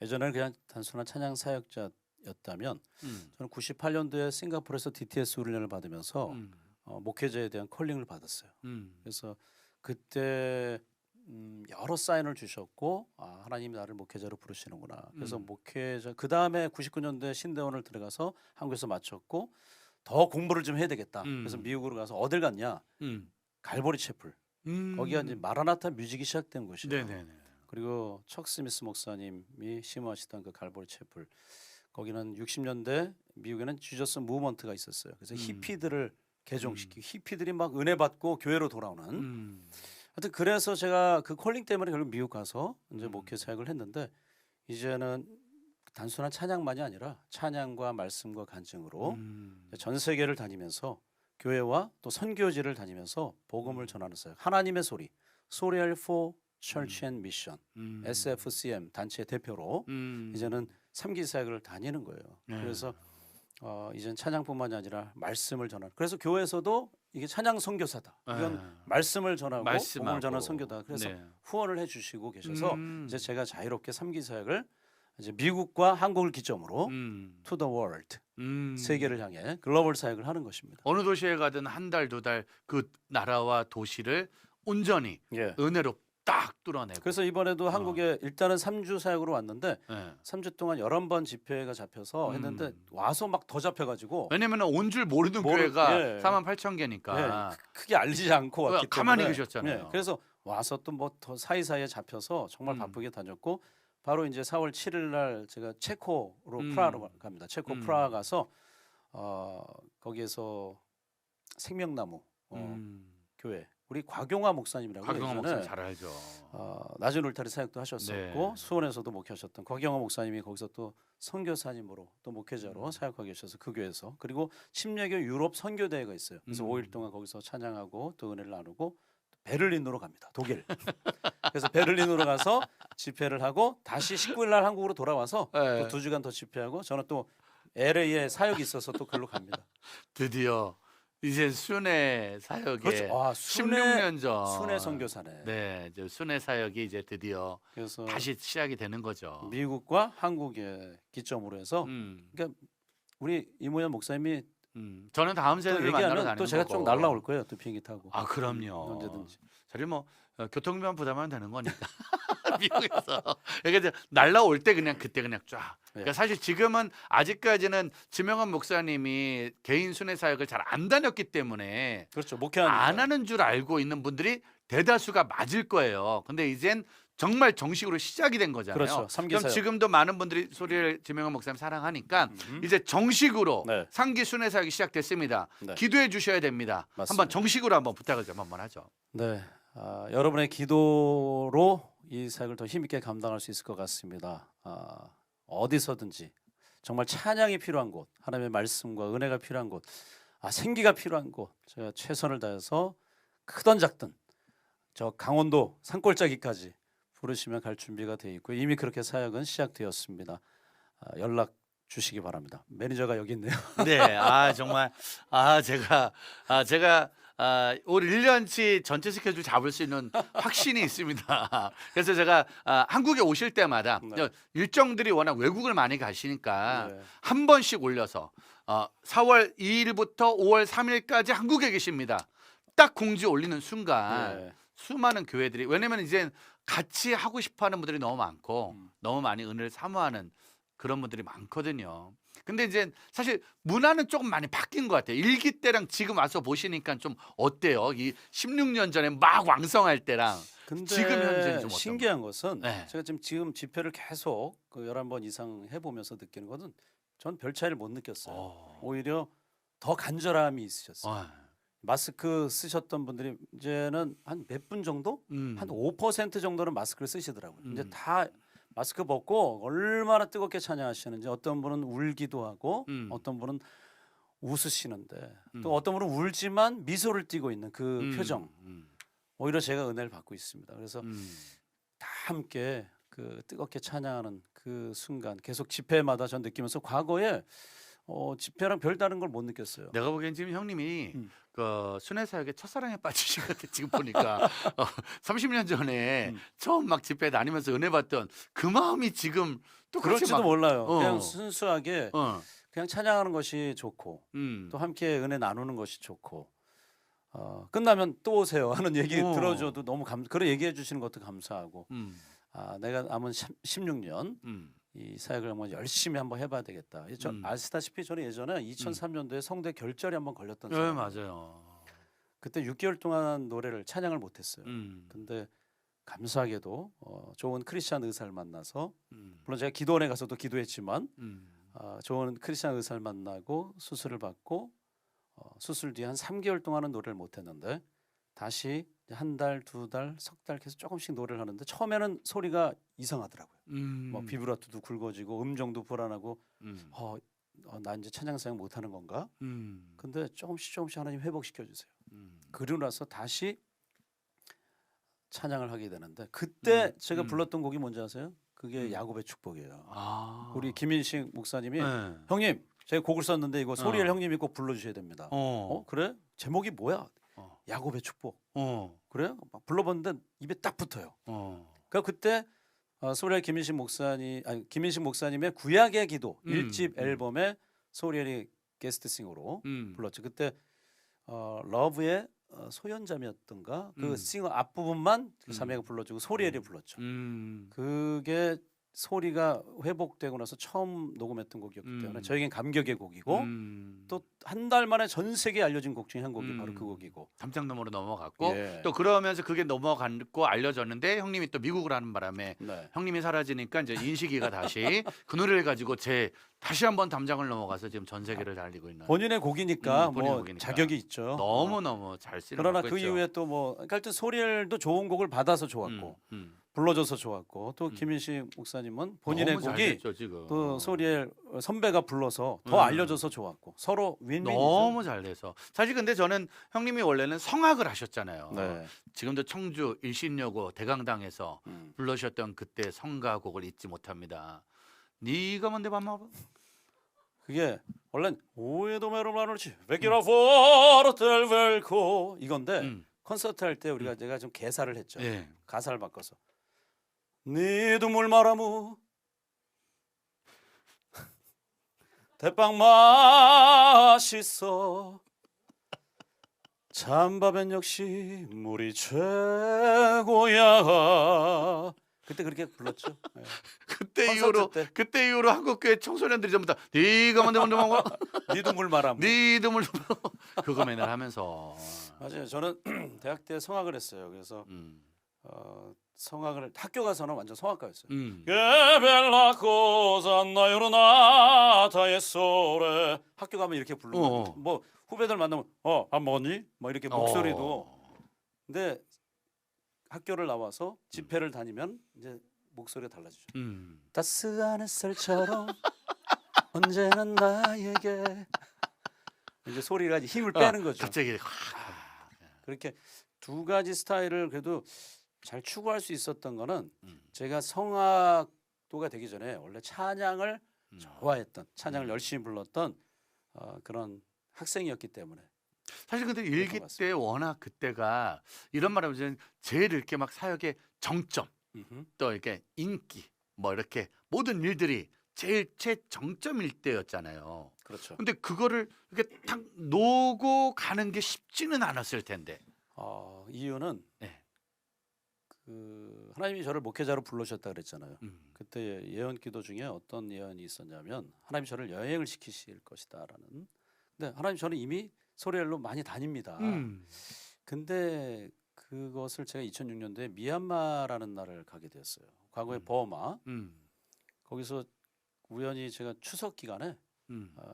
예전에는 그냥 단순한 찬양 사역자였다면 음. 저는 98년도에 싱가포르에서 DTS 훈련을 받으면서 음. 목회자에 대한 컬링을 받았어요. 음. 그래서 그때 여러 사인을 주셨고 하나님이 나를 목회자로 부르시는구나. 그래서 목회자 그 다음에 99년도에 신대원을 들어가서 한국에서 마쳤고 더 공부를 좀 해야 되겠다. 그래서 미국으로 가서 어딜 갔냐? 갈보리 채플. 거기가 이제 마라나타 뮤직이 시작된 곳이에요. 네네네. 그리고 척 스미스 목사님이 심호하시던 그 갈보리 채플. 거기는 60년대 미국에는 지저스 무브먼트가 있었어요. 그래서 히피들을 개종시키고 히피들이 막 은혜 받고 교회로 돌아오는. 하여튼 그래서 제가 그 콜링 때문에 결국 미국 가서 이제 목회 사역을 했는데 이제는 단순한 찬양만이 아니라 찬양과 말씀과 간증으로 전 세계를 다니면서 교회와 또 선교지를 다니면서 복음을 전하는 사역. 하나님의 소리, 소리알 for Church and Mission, SFCM 단체 대표로 이제는 3기 사역을 다니는 거예요. 그래서 이젠 찬양뿐만이 아니라 말씀을 전하는. 그래서 교회에서도 이게 찬양 선교사다. 이건 말씀을 전하고 복음을 전하는 선교다. 그래서 후원을 해주시고 계셔서 이제 제가 자유롭게 3기 사역을 이제 미국과 한국을 기점으로 to the world 세계를 향해 글로벌 사역을 하는 것입니다. 어느 도시에 가든 한 달, 두 달 그 나라와 도시를 온전히 은혜로 딱 뚫어내고. 그래서 이번에도 한국에 일단은 3주 사역으로 왔는데 네. 3주 동안 11번 집회가 잡혀서 했는데 와서 막 더 잡혀가지고 왜냐면 온 줄 모르는 교회가 48,000개니까 크게 알리지 않고 왔기 때문에 가만히 계셨잖아요. 그래서 와서 또 뭐 더 사이사이에 잡혀서 정말 바쁘게 다녔고 바로 이제 4월 7일 날 제가 체코로 프라하로 갑니다. 체코 프라하 가서 거기에서 생명나무 교회 우리 곽용화 목사님이라고 곽용화 목사님 잘 알죠. 낮은 울타리 사역도 하셨었고 네. 수원에서도 목회하셨던 곽용화 목사님이 거기서 또 선교사님으로 또 목회자로 사역하고 계셔서 그 교회에서 그리고 침례교 유럽 선교대회가 있어요. 그래서 5일 동안 거기서 찬양하고 또 은혜를 나누고 베를린으로 갑니다. 독일. 그래서 베를린으로 가서 집회를 하고 다시 19일 날 한국으로 돌아와서 네. 또 2주간 더 집회하고 저는 또 LA에 사역이 있어서 또 글로 갑니다. 드디어 이제 순회 사역에 그렇죠. 16년 전 순회 선교사네. 네, 이제 순회 사역이 이제 드디어 그래서 다시 시작이 되는 거죠. 미국과 한국의 기점으로 해서 그러니까 우리 이모연 목사님이 저는 다음 또 세대를 만나러 얘기하면 다니는 또 제가 거고. 좀 날라올 거예요. 또 비행기 타고. 그럼요. 언제든지. 저희 뭐 교통비만 부담하면 되는 거니까 미국에서 그러니까 날라올 때 그냥 그때 그냥 쫙. 그러니까 사실 지금은 아직까지는 지명환 목사님이 개인 순회 사역을 잘 안 다녔기 때문에 그렇죠. 목회하니까. 안 하는 줄 알고 있는 분들이 대다수가 맞을 거예요. 근데 이젠 정말 정식으로 시작이 된 거잖아요. 그렇죠. 3기 그럼 사역. 지금도 많은 분들이 소리를 지명환 목사님 사랑하니까 이제 정식으로 네. 3기 순회 사역이 시작됐습니다. 네. 기도해 주셔야 됩니다. 맞습니다. 한번 정식으로 한번 부탁을 좀 한번 하죠. 네, 여러분의 기도로 이 사역을 더 힘있게 감당할 수 있을 것 같습니다. 어디서든지 정말 찬양이 필요한 곳, 하나님의 말씀과 은혜가 필요한 곳, 생기가 필요한 곳, 제가 최선을 다해서 크던 작든 저 강원도 산골짜기까지 부르시면 갈 준비가 되어 있고 이미 그렇게 사역은 시작되었습니다. 연락 주시기 바랍니다. 매니저가 여기 있네요. 네, 정말 제가 올 1년치 전체 스케줄 잡을 수 있는 확신이 있습니다. 그래서 제가 한국에 오실 때마다 일정들이 워낙 외국을 많이 가시니까 한 번씩 올려서 4월 2일부터 5월 3일까지 한국에 계십니다. 딱 공지 올리는 순간 수많은 교회들이 왜냐면 이제 같이 하고 싶어하는 분들이 너무 많고 너무 많이 은혜를 사모하는 그런 분들이 많거든요. 근데 이제 사실 문화는 조금 많이 바뀐 것 같아요. 일기 때랑 지금 와서 보시니까 좀 어때요? 이 16년 전에 막 왕성할 때랑 근데 지금 현재는 좀 신기한 것은 네. 제가 지금 집회를 계속 11번 이상 해보면서 느끼는 것은 전 별 차이를 못 느꼈어요. 오히려 더 간절함이 있으셨어요. 어. 마스크 쓰셨던 분들이 이제는 한 몇 분 정도? 한 5% 정도는 마스크를 쓰시더라고요. 이제 다 마스크 벗고 얼마나 뜨겁게 찬양하시는지 어떤 분은 울기도 하고 어떤 분은 웃으시는데 또 어떤 분은 울지만 미소를 띠고 있는 그 표정. 오히려 제가 은혜를 받고 있습니다. 그래서 다 함께 그 뜨겁게 찬양하는 그 순간 계속 집회마다 전 느끼면서 과거에 집회랑 별다른 걸 못 느꼈어요. 내가 보기엔 지금 형님이 그 순회 사역의 첫사랑에 빠지신 것 같아. 지금 보니까 30년 전에 처음 막 집회 다니면서 은혜 받던 그 마음이 지금 똑같이 그럴지도 막 몰라요. 어. 그냥 순수하게 어. 그냥 찬양하는 것이 좋고 또 함께 은혜 나누는 것이 좋고 끝나면 또 오세요 하는 얘기 들어줘도 너무 그런 얘기해 주시는 것도 감사하고 내가 남은 16년 이 사역을 한번 열심히 한번 해봐야 되겠다. 아시다시피 저는 예전에 2003년도에 성대 결절이 한번 걸렸던 네, 사람. 맞아요. 그때 6개월 동안 노래를 찬양을 못했어요. 근데 감사하게도 좋은 크리스찬 의사를 만나서 물론 제가 기도원에 가서도 기도했지만 좋은 크리스찬 의사를 만나고 수술을 받고 수술 뒤에 한 3개월 동안은 노래를 못했는데 다시 한 달, 두 달, 석 달 계속 조금씩 노래를 하는데 처음에는 소리가 이상하더라고요. 뭐 비브라토도 굵어지고 음정도 불안하고 나 이제 찬양 사역 못하는 건가? 근데 조금씩 하나님 회복시켜 주세요. 그러고 나서 다시 찬양을 하게 되는데 그때 제가 불렀던 곡이 뭔지 아세요? 그게 야곱의 축복이에요. 우리 김인식 목사님이 네. 형님 제가 곡을 썼는데 이거 소리엘 형님이 꼭 불러주셔야 됩니다. 그래? 제목이 뭐야? 야곱의 축복. 그래요? 막 불러봤는데 입에 딱 붙어요. 그러니까 그때 소리엘 김인식 목사님의 구약의 기도 1집 앨범에 소리엘이 게스트싱어로 불렀죠. 그때 러브의 소연잠이었던가 그 싱어 앞부분만 그 자매가 불러주고 소리엘이 불렀죠. 그게 소리가 회복되고 나서 처음 녹음했던 곡이었기 때문에 저에겐 감격의 곡이고 또 한 달 만에 전 세계에 알려진 곡 중에 한 곡이 바로 그 곡이고 담장너머로 넘어갔고 예. 또 그러면서 그게 넘어갔고 알려졌는데 형님이 또 미국을 하는 바람에 네. 형님이 사라지니까 이제 인식이가 다시 그 노래를 가지고 다시 한번 담장을 넘어가서 지금 전 세계를 달리고 있는 본인의 곡이니까 본인의 뭐 곡이니까. 자격이 있죠. 너무 잘 쓰는 그러나 곡 그 있죠. 이후에 또 뭐 하여튼 소리엘도 좋은 곡을 받아서 좋았고 불러줘서 좋았고 또 김인식 목사님은 본인의 너무 잘 곡이 됐죠, 지금. 또 소리엘 선배가 불러서 더 알려져서 좋았고 서로 윈윈이죠. 너무 잘 돼서 사실 근데 저는 형님이 원래는 성악을 하셨잖아요. 네. 지금도 청주 일신여고 대강당에서 불러주셨던 그때 성가곡을 잊지 못합니다. 네가 뭔데 밤마봐. 그게 원래 오에도 메로라노치 베키라포르텔 벨코 이건데 콘서트 할 때 우리가 제가 좀 개사를 했죠. 예. 가사를 바꿔서 네 눈물 마라무 대빵 맛있어 찬밥엔 역시 물이 최고야. 그때 그렇게 불렀죠. 네. 그때 이후로 한국교회 청소년들이 전부 다 네가 뭔데 뭔데 네 눈물 마라무. 네 눈물 그거 맨날 하면서 맞아요. 저는 대학 때 성악을 했어요. 그래서 성악을 학교 가서는 완전 성악가였어요. 게벨라 코산나 요르나타의 소레 학교 가면 이렇게 부르고 뭐 후배들 만나면 밥 먹었니? 뭐 이렇게 목소리도 근데 학교를 나와서 집회를 다니면 이제 목소리가 달라지죠. 따스한 햇살처럼 언제나 나에게 이제 소리가 힘을 빼는 거죠. 갑자기 그렇게 두 가지 스타일을 그래도 잘 추구할 수 있었던 거는 제가 성악도가 되기 전에 원래 찬양을 좋아했던 찬양을 열심히 불렀던 그런 학생이었기 때문에 사실 근데 일기 때 워낙 그때가 이런 말하면 제일 이렇게 막 사역의 정점 또 이렇게 인기 뭐 이렇게 모든 일들이 제일 최정점일 때였잖아요. 그렇죠. 근데 그거를 이렇게 탁 놓고 가는 게 쉽지는 않았을 텐데. 이유는 네. 그 하나님이 저를 목회자로 불러셨다 그랬잖아요. 그때 예언 기도 중에 어떤 예언이 있었냐면 하나님이 저를 여행을 시키실 것이다라는. 근데 하나님 저는 이미 소리엘로 많이 다닙니다. 근데 그것을 제가 2006년도에 미얀마라는 나라를 가게 되었어요. 과거에 버마 거기서 우연히 제가 추석 기간에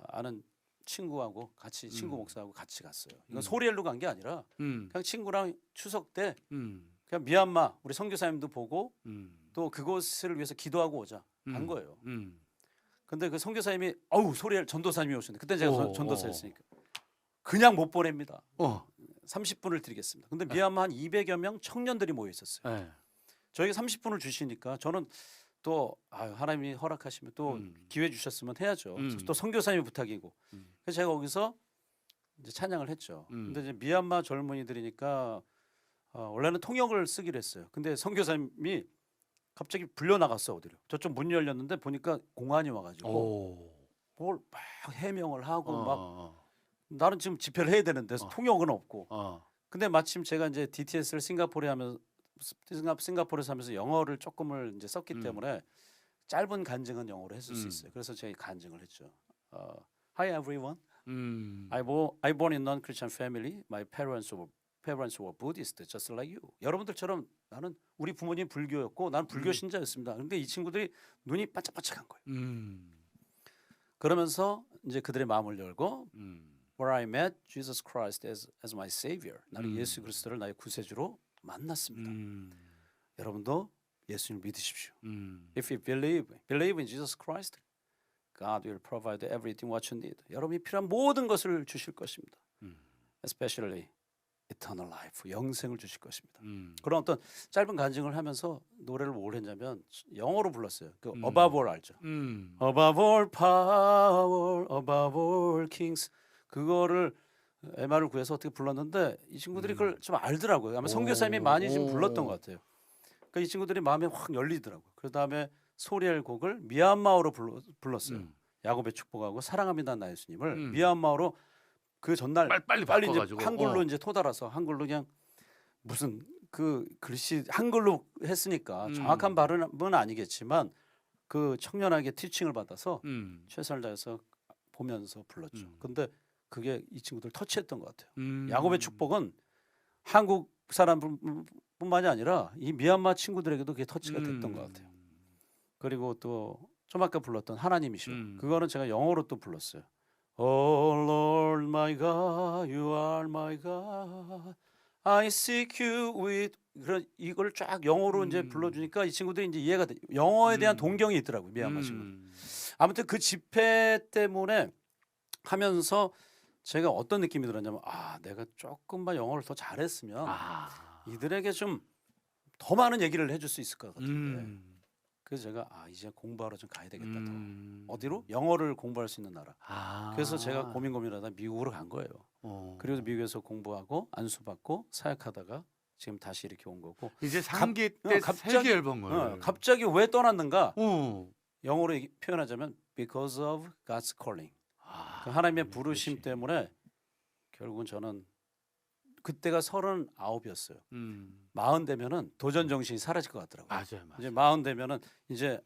아는 친구하고 같이 친구 목사하고 같이 갔어요. 이건 음. 소리엘로 간 게 아니라 음. 그냥 친구랑 추석 때 음. 그냥 미얀마 우리 선교사님도 보고 음. 또 그곳을 위해서 기도하고 오자 간 거예요. 음. 근데 그 선교사님이 어우 소리엘 전도사님이 오셨는데 그때 제가 오, 전도사였으니까 그냥 못 보냅니다. 어. 30분을 드리겠습니다. 근데 미얀마 한 200여 명 청년들이 모여 있었어요. 네. 저에게 30분을 주시니까 저는 또 하나님이 허락하시면 또 기회 주셨으면 해야죠. 또 선교사님의 부탁이고. 그래서 제가 거기서 이제 찬양을 했죠. 근데 이제 미얀마 젊은이들이니까 원래는 통역을 쓰기로 했어요. 근데 선교사님이 갑자기 불려 나갔어 어디로. 저쪽 문 열렸는데 보니까 공안이 와가지고 오. 뭘 막 해명을 하고 막 어. 나는 지금 집회를 해야 되는데 통역은 없고. 어. 근데 마침 제가 이제 DTS를 싱가포르에서 하면서 영어를 조금을 이제 썼기 때문에 짧은 간증은 영어로 했을 수 있어요. 그래서 제가 간증을 했죠. Hi everyone. I born in non-Christian family. My parents were Buddhist, just like you. 여러분들처럼 나는 우리 부모님 불교였고 나는 불교 신자였습니다. 근데 이 친구들이 눈이 반짝반짝한 거예요. 그러면서 이제 그들의 마음을 열고 Where I met Jesus Christ as my Savior. 나는 예수 그리스도를 나의 구세주로 만났습니다. 여러분도 예수님을 믿으십시오. If you believe in Jesus Christ, God will provide everything what you need. 여러분이 필요한 모든 것을 주실 것입니다. Especially eternal life, 영생을 주실 것입니다. 그런 어떤 짧은 간증을 하면서 노래를 뭘 했냐면 영어로 불렀어요. 그 Above All 알죠? Above all power, above all kings. 그거를 MR을 구해서 어떻게 불렀는데 이 친구들이 그걸 좀 알더라고요. 아마 선교사님이 많이 좀 불렀던 것 같아요. 그러니까 이 친구들이 마음이 확 열리더라고요. 그 다음에 소리엘 곡을 미얀마어로 불렀어요. 야곱의 축복하고 사랑합니다 나 예수님을 미얀마어로 그 전날 빨리 이제 바꿔가지고. 한글로 이제 토달아서 한글로 그냥 무슨 그 글씨 한글로 했으니까 정확한 발음은 아니겠지만 그 청년에게 티칭을 받아서 최선을 다해서 보면서 불렀죠. 근데 그게 이 친구들 터치했던 것 같아요. 야곱의 축복은 한국 사람뿐만이 아니라 이 미얀마 친구들에게도 그게 터치가 됐던 것 같아요. 그리고 또 좀 아까 불렀던 하나님이시오. 그거는 제가 영어로 또 불렀어요. Oh Lord my God, you are my God. I seek you with 이걸 쫙 영어로 이제 불러주니까 이 친구들이 이제 이해가 돼. 영어에 대한 동경이 있더라고요. 미얀마 친구들. 아무튼 그 집회 때문에 하면서 제가 어떤 느낌이 들었냐면 내가 조금만 영어를 더 잘했으면 이들에게 좀 더 많은 얘기를 해줄 수 있을 것 같은데 그래서 제가 이제 공부하러 좀 가야 되겠다. 더. 어디로? 영어를 공부할 수 있는 나라. 그래서 제가 고민하다 미국으로 간 거예요. 그리고 미국에서 공부하고 안수받고 사역하다가 지금 다시 이렇게 온 거고. 이제 3기 때 세계 앨범을. 갑자기 왜 떠났는가? 영어로 표현하자면 because of God's calling. 그 하나님의 부르심 때문에 결국은 저는 그때가 39이었어요. 40 되면은 도전 정신이 사라질 것 같더라고요. 맞아요. 이제 40 되면은 이제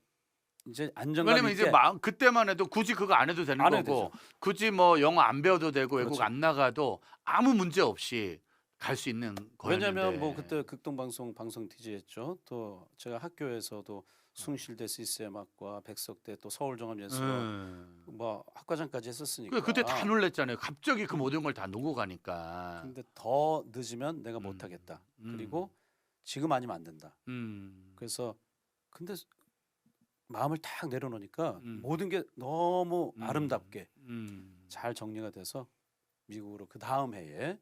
안정감 왜냐면 있게 이제 그때만 해도 굳이 그거 안 해도 되는 안 해도 거고 되죠. 굳이 뭐 영어 안 배워도 되고 외국 그렇죠. 안 나가도 아무 문제 없이 갈 수 있는 거였는데. 왜냐면 뭐 그때 극동방송 DJ 했죠. 또 제가 학교에서도 숭실대 시스엠학과 백석대 또 서울종합예술 뭐 학과장까지 했었으니까. 그때 다 놀랬잖아요. 갑자기 그 모든 걸 다 놓고 가니까. 근데 더 늦으면 내가 못하겠다. 그리고 지금 아니면 안 된다. 그래서 근데 마음을 딱 내려놓으니까 모든 게 너무 아름답게 잘 정리가 돼서 미국으로 그 다음 해에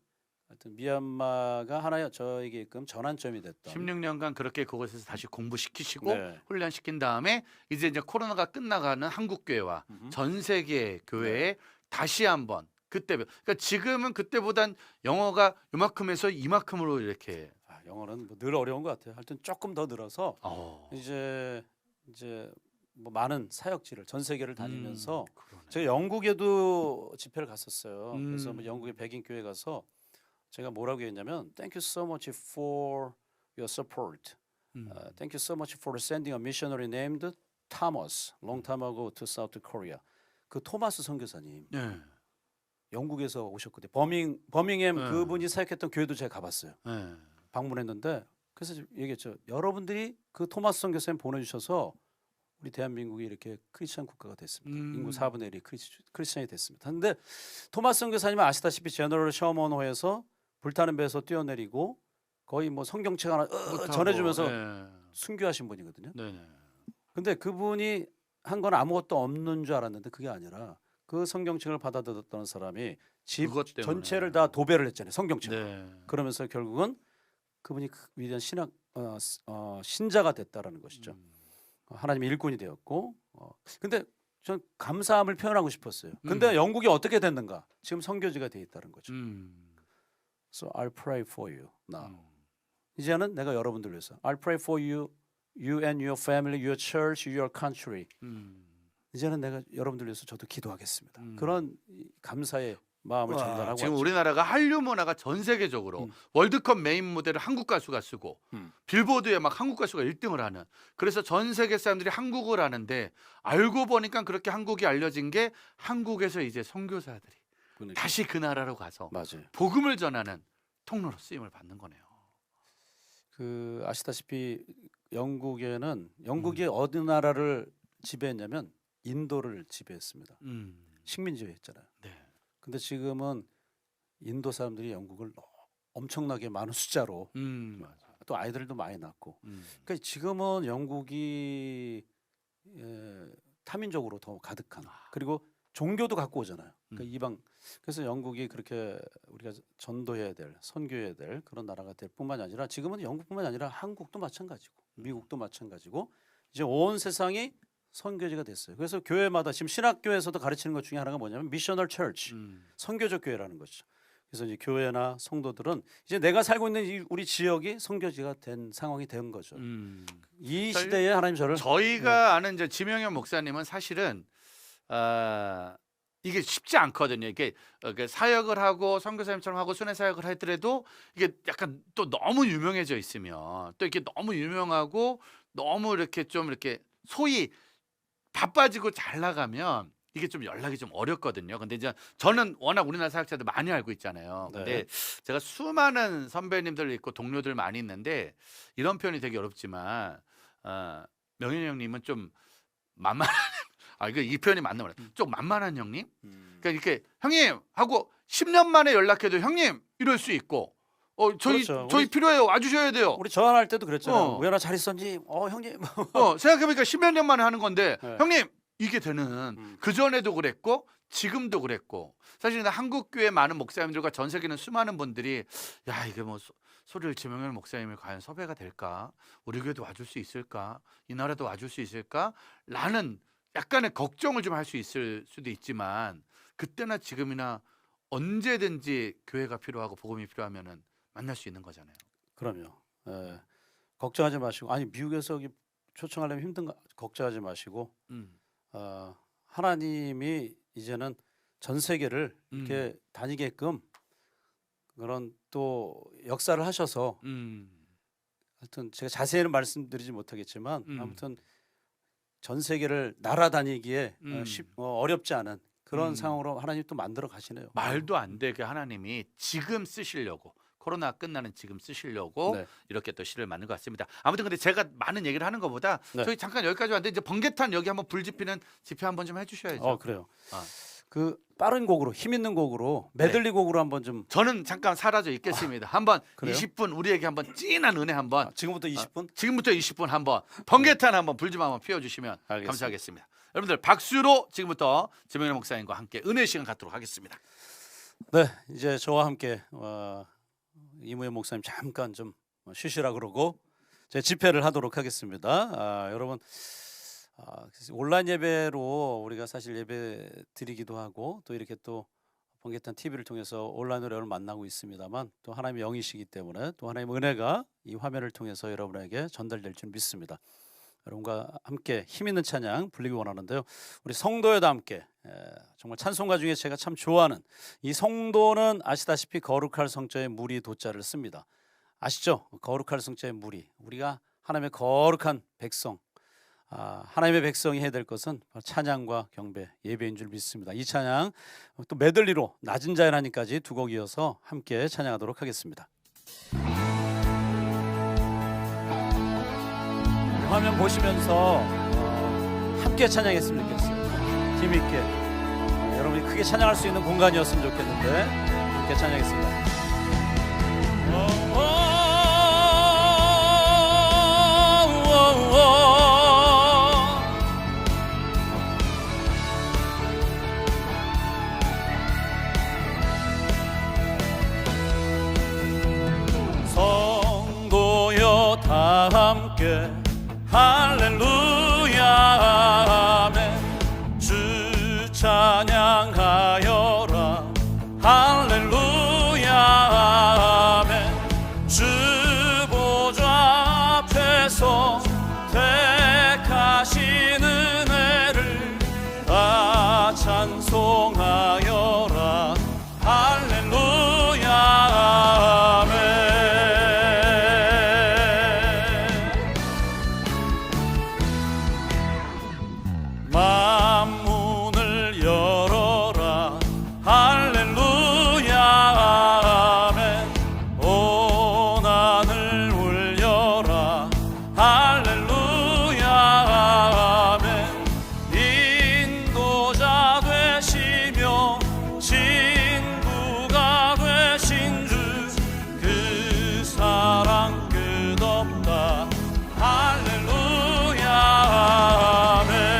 하여튼 미얀마가 하나의 저에게끔 전환점이 됐던 16년간 그렇게 그곳에서 다시 공부시키시고 네. 훈련시킨 다음에 이제 코로나가 끝나가는 한국 교회와 전 세계 교회에 다시 한번 그때 그러니까 지금은 그때보단 영어가 요만큼에서 이만큼으로 이렇게 영어는 뭐 늘 어려운 것 같아요. 하여튼 조금 더 늘어서 이제 뭐 많은 사역지를 전 세계를 다니면서 제가 영국에도 집회를 갔었어요. 그래서 뭐 영국의 백인 교회 가서 제가 뭐라고 했냐면 Thank you so much for your support. Thank you so much for sending a missionary named Thomas long time ago to South Korea. 그 토마스 선교사님 네. 영국에서 오셨거든요. 버밍햄 그분이 사역했던 교회도 제가 가봤어요. 네. 방문했는데 그래서 얘기했죠. 여러분들이 그 토마스 선교사님 보내주셔서 우리 대한민국이 이렇게 크리스천 국가가 됐습니다. 인구 4분의 1이 크리스천이 됐습니다. 근데 토마스 선교사님은 아시다시피 제너럴 셔먼호에서 불타는 배에서 뛰어내리고 거의 뭐 성경책 하나 전해주면서 순교하신 분이거든요. 네네. 근데 그분이 한 건 아무것도 없는 줄 알았는데 그게 아니라 그 성경책을 받아들였던 사람이 집 그것 때문에. 전체를 다 도배를 했잖아요. 성경책. 네. 그러면서 결국은 그분이 위대한 신자가 됐다라는 것이죠. 하나님의 일꾼이 되었고. 근데 전 감사함을 표현하고 싶었어요. 근데 영국이 어떻게 됐는가? 지금 선교지가 돼 있다는 거죠. So I'll pray for you now. 이제는 내가 여러분들 위해서 I'll pray for you, you and your family, your church, your country. 이제는 내가 여러분들 위해서 저도 기도하겠습니다. 그런 감사의 마음을 전달하고 지금 왔죠. 우리나라가 한류 문화가 전 세계적으로 월드컵 메인 무대를 한국 가수가 쓰고 빌보드에 막 한국 가수가 1등을 하는, 그래서 전 세계 사람들이 한국을 아는데 알고 보니까 그렇게 한국이 알려진 게 한국에서 이제 선교사들이 그러니까. 다시 그 나라로 가서 맞아요. 복음을 전하는 통로로 쓰임을 받는 거네요. 그 아시다시피 영국이 어느 나라를 지배했냐면 인도를 지배했습니다. 식민지였잖아요. 네. 근데 지금은 인도 사람들이 영국을 엄청나게 많은 숫자로 또 아이들도 많이 낳고, 그러니까 지금은 영국이 타민적으로 더 가득한, 그리고 종교도 갖고 오잖아요. 그러니까 이방. 그래서 영국이 그렇게 우리가 전도해야 될, 선교해야 될 그런 나라가 될 뿐만이 아니라 지금은 영국뿐만이 아니라 한국도 마찬가지고 미국도 마찬가지고 이제 온 세상이 선교지가 됐어요. 그래서 교회마다 지금 신학교에서도 가르치는 것 중에 하나가 뭐냐면 미셔널 처치, 선교적 교회라는 것이죠. 그래서 이제 교회나 성도들은 이제 내가 살고 있는 이 우리 지역이 선교지가 된 상황이 된 거죠. 이 시대에 하나님 저를 저희가 아는 이제 지명현 목사님은 사실은 이게 쉽지 않거든요. 이게 사역을 하고 선교사님처럼 하고 순회 사역을 하더라도 이게 약간 또 너무 유명해져 있으면 또 이렇게 너무 유명하고 너무 이렇게 좀 이렇게 소위 바빠지고 잘 나가면 이게 좀 연락이 좀 어렵거든요. 근데 이제 저는 워낙 우리나라 사역자들 많이 알고 있잖아요. 근데 제가 수많은 선배님들 있고 동료들 많이 있는데 이런 표현이 되게 어렵지만 명현이 형님은 좀 만만한 이거 이 표현이 맞는 거예요. 좀 만만한 형님. 그러니까 이렇게 형님 하고 10년 만에 연락해도 형님 이럴 수 있고 저희 그렇죠. 저희 필요해요. 와주셔야 돼요. 우리 전화할 때도 그랬잖아요. 우연아 잘 있었니? 형님. 생각해보니까 10몇 년 만에 하는 건데 네. 형님 이게 되는 그 전에도 그랬고 지금도 그랬고 사실 한국 교회 많은 목사님들과 전 세계는 수많은 분들이 야 이게 뭐 소리를 지명현 목사님이 과연 섭외가 될까? 우리 교회도 와줄 수 있을까? 이 나라도 와줄 수 있을까? 라는 약간의 걱정을 좀 할 수 있을 수도 있지만 그때나 지금이나 언제든지 교회가 필요하고 복음이 필요하면은 만날 수 있는 거잖아요. 그럼요. 걱정하지 마시고, 아니 미국에서 여기 초청하려면 힘든가 걱정하지 마시고 하나님이 이제는 전 세계를 이렇게 다니게끔 그런 또 역사를 하셔서 하여튼 제가 자세히는 말씀드리지 못하겠지만 아무튼 전 세계를 날아다니기에 어렵지 않은 그런 상황으로 하나님 또 만들어 가시네요. 말도 안 되게 하나님이 지금 쓰시려고 코로나 끝나는 지금 쓰시려고 이렇게 또 시를 만든 것 같습니다. 아무튼 근데 제가 많은 얘기를 하는 것보다 저희 잠깐 여기까지 왔는데 이제 번개탄 여기 한번 불 지피는 집회 한번 좀 해주셔야죠. 그래요. 그 빠른 곡으로 힘 있는 곡으로 메들리 곡으로 한번 좀. 저는 잠깐 사라져 있겠습니다. 한번 그래요? 20분 우리에게 한번 찐한 은혜 한번. 지금부터 20분? 지금부터 20분 한번 번개탄 한번 불 좀 한번 피워주시면 알겠습니다. 감사하겠습니다. 여러분들 박수로 지금부터 지명현 목사님과 함께 은혜 시간 갖도록 하겠습니다. 네, 이제 저와 함께 이무현 목사님 잠깐 좀 쉬시라 그러고 제 집회를 하도록 하겠습니다. 여러분 온라인 예배로 우리가 사실 예배 드리기도 하고 또 이렇게 또 번개탄 TV를 통해서 온라인으로 여러분을 만나고 있습니다만 또 하나님의 영이시기 때문에 또 하나님의 은혜가 이 화면을 통해서 여러분에게 전달될 줄 믿습니다. 여러분과 함께 힘 있는 찬양 불리기 원하는데요. 우리 성도여도 함께 정말 찬송가 중에 제가 참 좋아하는 이 성도는 아시다시피 거룩할 성자의 무리 도자를 씁니다. 아시죠? 거룩할 성자의 무리. 우리가 하나님의 거룩한 백성, 하나님의 백성이 해야 될 것은 찬양과 경배, 예배인 줄 믿습니다. 이 찬양 또 메들리로 낮은 자의 하나님까지 두 곡 이어서 함께 찬양하도록 하겠습니다. 화면 보시면서 함께 찬양했으면 좋겠어요. 힘있게 여러분이 크게 찬양할 수 있는 공간이었으면 좋겠는데 함께 찬양했습니다. 성도여 다 함께 할렐루야 아멘. 주 찬양하여라 할렐루야 아멘. 주 보좌 앞에서 택하신 은혜를 다 찬송하여라 할렐루야 아멘. 만문을 열어라 할렐루야 아멘. 온 하늘 울려라 할렐루야 아멘. 인도자 되시며 친구가 되신 주 그 사랑 끝없다 할렐루야 아멘.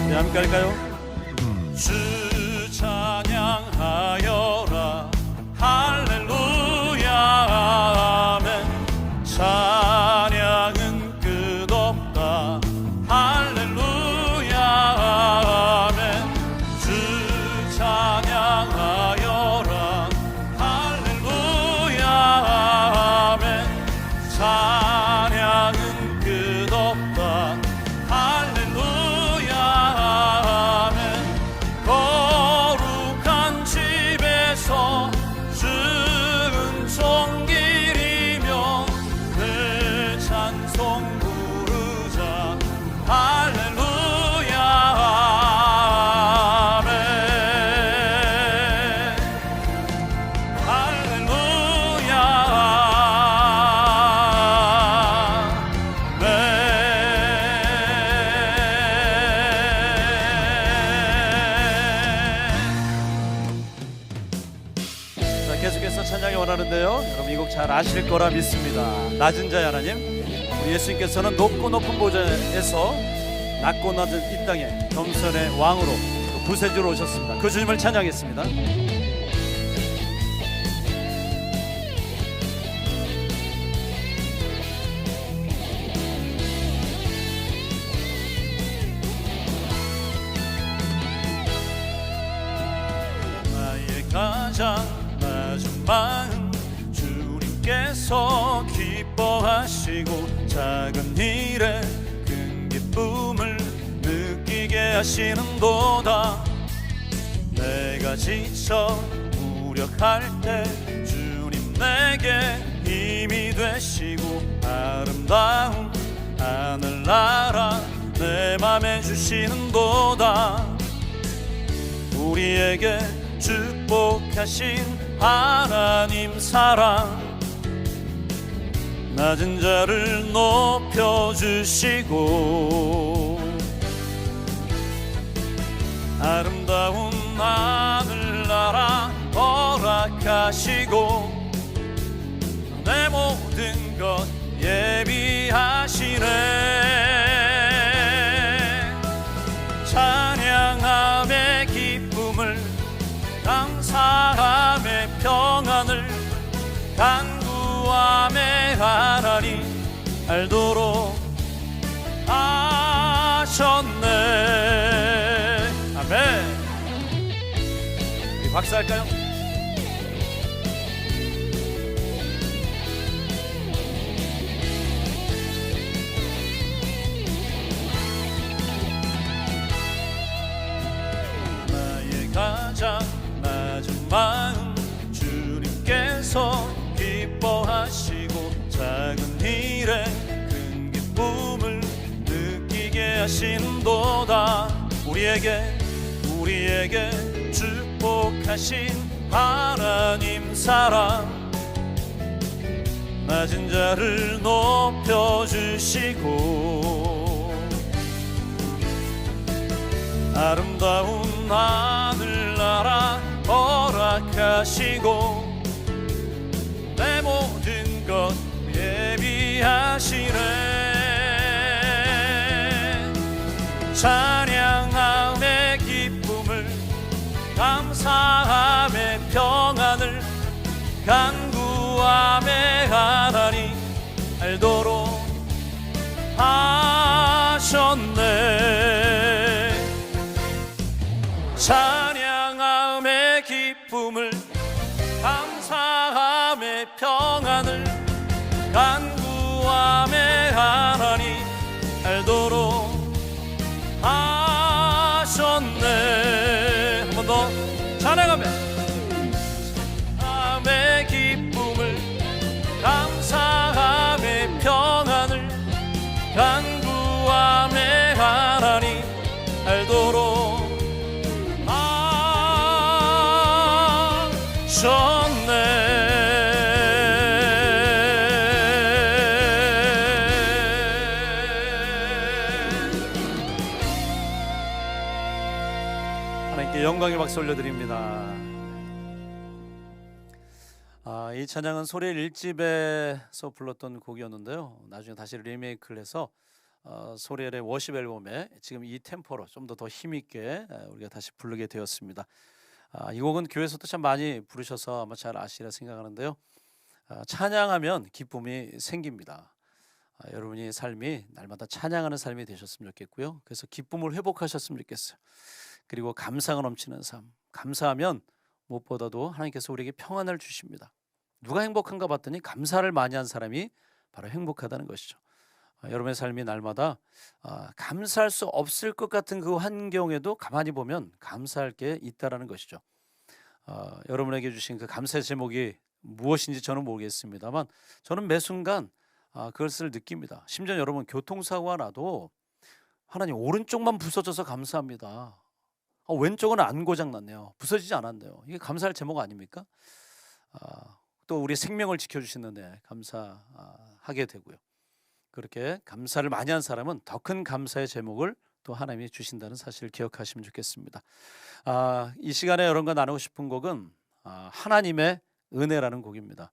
네, 함께 할까요? 주 찬양하여라 할렐루야 아멘. 찬양은 끝없다 할렐루야 아멘. 주 찬양하여라 할렐루야 아멘. 찬양은 끝없다 할렐루야 아멘. 거룩한 집에서 은총기리며 늘 찬송 부르자 할렐루야 아멘. 할렐루야 자, 계속해서 찬양이 원하는데요. 여러분 이 곡 잘 아실 거라 믿습니다. 낮은 자의 하나님, 우리 예수님께서는 높고 높은 보좌에서 낮고 낮은 이 땅에 겸손의 왕으로 또 구세주로 오셨습니다. 그 주님을 찬양했습니다. 나의 가장 낮은 마음 주님께서 기뻐하시고 작은 일에 큰 기쁨을 느끼게 하시는도다. 내가 지쳐 무력할 때 주님 내게 힘이 되시고 아름다운 하늘나라 내 맘에 주시는도다. 우리에게 축복하신 하나님 사랑 낮은 자를 높여주시고 아름다운 하늘나라 허락하시고 내 모든 것 예비하시네. 찬양함의 기쁨을 감사함의 평안을 간구함의 하나님 알도록 하셨네. 아멘. 우리 박수할까요? 나의 가장 낮은 마음 주님께 축복하신도다. 우리에게 축복하신 하나님 사랑, 낮은 자를 높여주시고 아름다운 하늘나라 허락하시고 내 모든 것 예비하시네. 찬양함의 기쁨을, 감사함의 평안을, 간구함의 하나님 알도록 하셨네. 찬양함의 기쁨을, 감사함의 평안을, 간구함의 하나님 알도록 하셨네. 한 번 더 찬양하며 감사함의 기쁨을, 감사함의 평안을, 간구함의 하나님 알도록 하나님께 영광의 박수 올려드립니다. 이 찬양은 소리엘 1집에서 불렀던 곡이었는데요, 나중에 다시 리메이크를 해서 소리엘의 워십 앨범에 지금 이 템포로 좀 더 힘있게 우리가 다시 부르게 되었습니다. 이 곡은 교회에서도 참 많이 부르셔서 아마 잘 아시리라 생각하는데요, 찬양하면 기쁨이 생깁니다. 여러분이 삶이 날마다 찬양하는 삶이 되셨으면 좋겠고요, 그래서 기쁨을 회복하셨으면 좋겠어요. 그리고 감사가 넘치는 삶, 감사하면 무엇보다도 하나님께서 우리에게 평안을 주십니다. 누가 행복한가 봤더니 감사를 많이 한 사람이 바로 행복하다는 것이죠. 여러분의 삶이 날마다 감사할 수 없을 것 같은 그 환경에도 가만히 보면 감사할 게 있다라는 것이죠. 여러분에게 주신 그 감사의 제목이 무엇인지 저는 모르겠습니다만 저는 매 순간 그것을 느낍니다. 심지어 여러분 교통사고가 나도 하나님 오른쪽만 부서져서 감사합니다. 왼쪽은 안 고장났네요. 부서지지 않았네요. 이게 감사할 제목 아닙니까? 또 우리 생명을 지켜주시는데 감사하게 되고요. 그렇게 감사를 많이 한 사람은 더 큰 감사의 제목을 또 하나님이 주신다는 사실을 기억하시면 좋겠습니다. 이 시간에 여러분과 나누고 싶은 곡은 하나님의 은혜라는 곡입니다.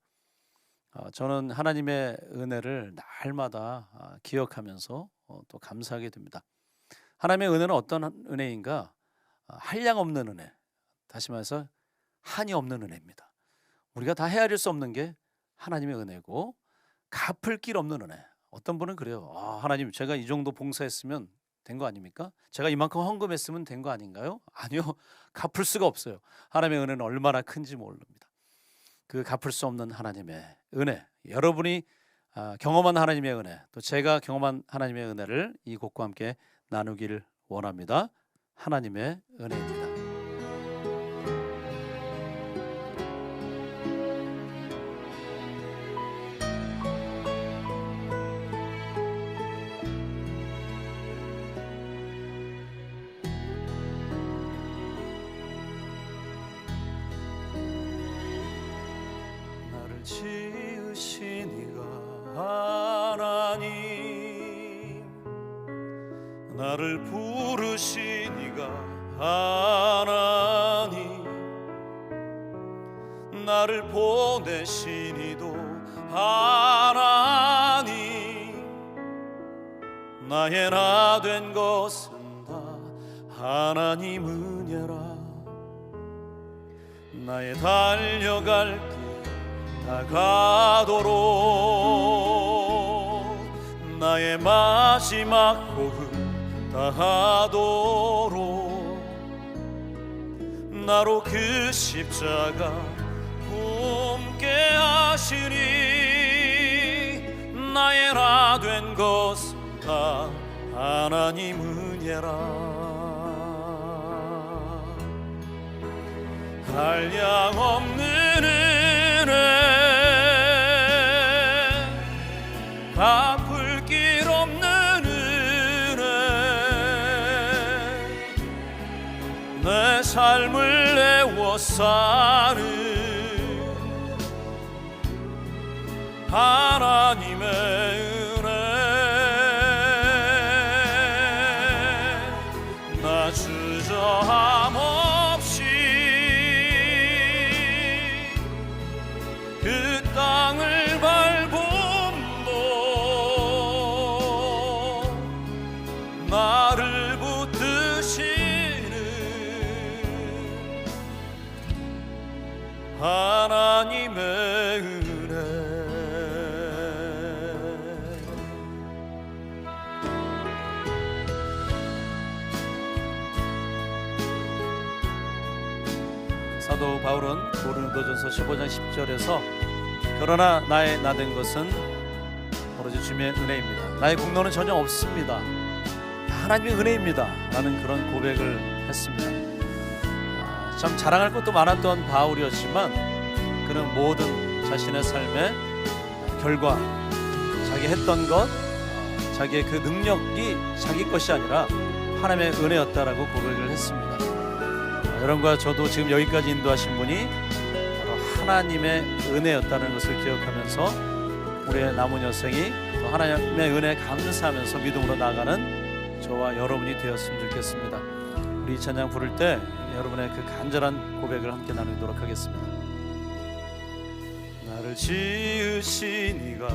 저는 하나님의 은혜를 날마다 기억하면서 또 감사하게 됩니다. 하나님의 은혜는 어떤 은혜인가? 한량 없는 은혜, 다시 말해서 한이 없는 은혜입니다. 우리가 다 헤아릴 수 없는 게 하나님의 은혜고 갚을 길 없는 은혜. 어떤 분은 그래요. 하나님 제가 이 정도 봉사했으면 된 거 아닙니까? 제가 이만큼 헌금했으면 된 거 아닌가요? 아니요. 갚을 수가 없어요. 하나님의 은혜는 얼마나 큰지 모릅니다. 그 갚을 수 없는 하나님의 은혜, 여러분이 경험한 하나님의 은혜, 또 제가 경험한 하나님의 은혜를 이 곡과 함께 나누기를 원합니다. 하나님의 은혜입니다. 나를 지으신 이가 하나님, 나를 부르신 이가 하나님, 나를 보내신 이도 하나님, 나의 나 된 것은 다 하나님 은혜라. 나의 달려갈 길 다가도록, 나의 마지막 호흡 다하도록, 나로 그 십자가 품게 하시니, 나의 나 된 것은 다 하나님 은혜라. 한량 없는 은혜, 갚을 길 없는 은혜, 삶을 애워 사는 하나님의 은혜 나 주저함 없이 그 땅을 밟음도 나를 붙드시는 하나님의 은혜 사도 바울은 고린도전서 15장 10절에서 그러나 나의 나된 것은 오로지 주님의 은혜입니다. 나의 공로는 전혀 없습니다. 하나님의 은혜입니다. 라는 그런 고백을 했습니다. 참 자랑할 것도 많았던 바울이었지만 그는 모든 자신의 삶의 결과, 자기 했던 것, 자기의 그 능력이 자기 것이 아니라 하나님의 은혜였다라고 고백을 했습니다. 여러분과 저도 지금 여기까지 인도하신 분이 바로 하나님의 은혜였다는 것을 기억하면서 우리의 남은 여생이 또 하나님의 은혜에 감사하면서 믿음으로 나아가는 저와 여러분이 되었으면 좋겠습니다. 우리 이 찬양 부를 때 여러분의 그 간절한 고백을 함께 나누도록 하겠습니다. 나를 지으신 이가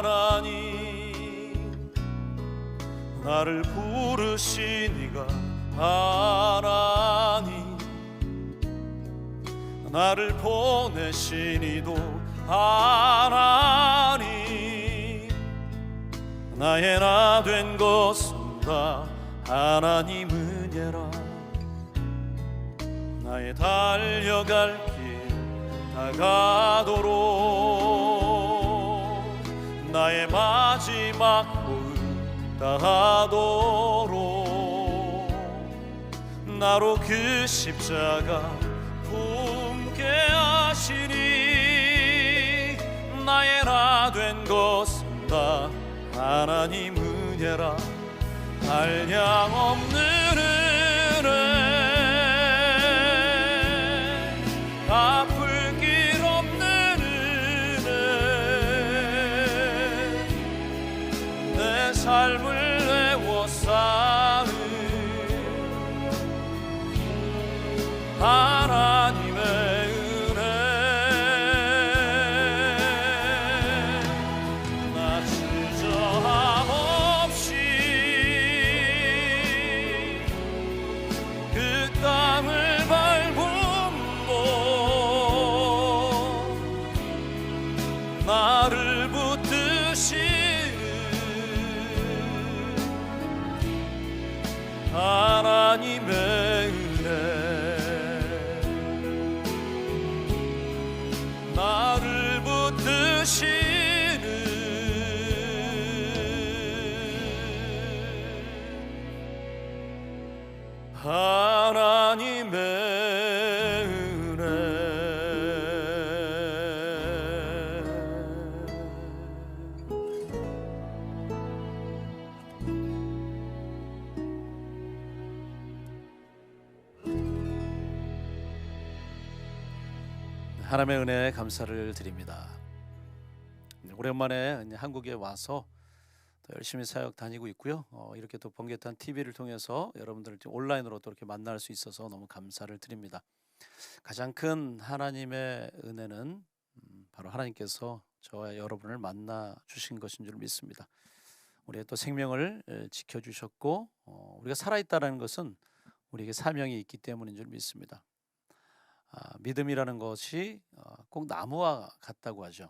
하나님, 나를 부르신 이가 하나님, 나를 보내신 이도 하나님, 나의 나 된 것은 다 하나님 은혜라. 나의 달려갈 길 다가도록, 나의 마지막 호흡 다하도록 나로 그 십자가 품게 하시니 나의 나 된 것은 다 하나님 은혜라. 한량없는 은혜, 갚을 길 없는 은혜, 내 삶을 애워 사는 하나님의 은혜. 나 주저함 없이 그 땅을 밟음도 나를 붙드시는 하나님의 은혜. 나를 붙드시는 하나님의 은혜. 하나님의 은혜에 감사를 드립니다. 오랜만에 한국에 와서 또 열심히 사역 다니고 있고요. 이렇게 또 번개탄 TV를 통해서 여러분들을 온라인으로 또 이렇게 만날 수 있어서 너무 감사를 드립니다. 가장 큰 하나님의 은혜는 바로 하나님께서 저와 여러분을 만나 주신 것인 줄 믿습니다. 우리의 또 생명을 지켜주셨고 우리가 살아있다는 것은 우리에게 사명이 있기 때문인 줄 믿습니다. 믿음이라는 것이 꼭 나무와 같다고 하죠.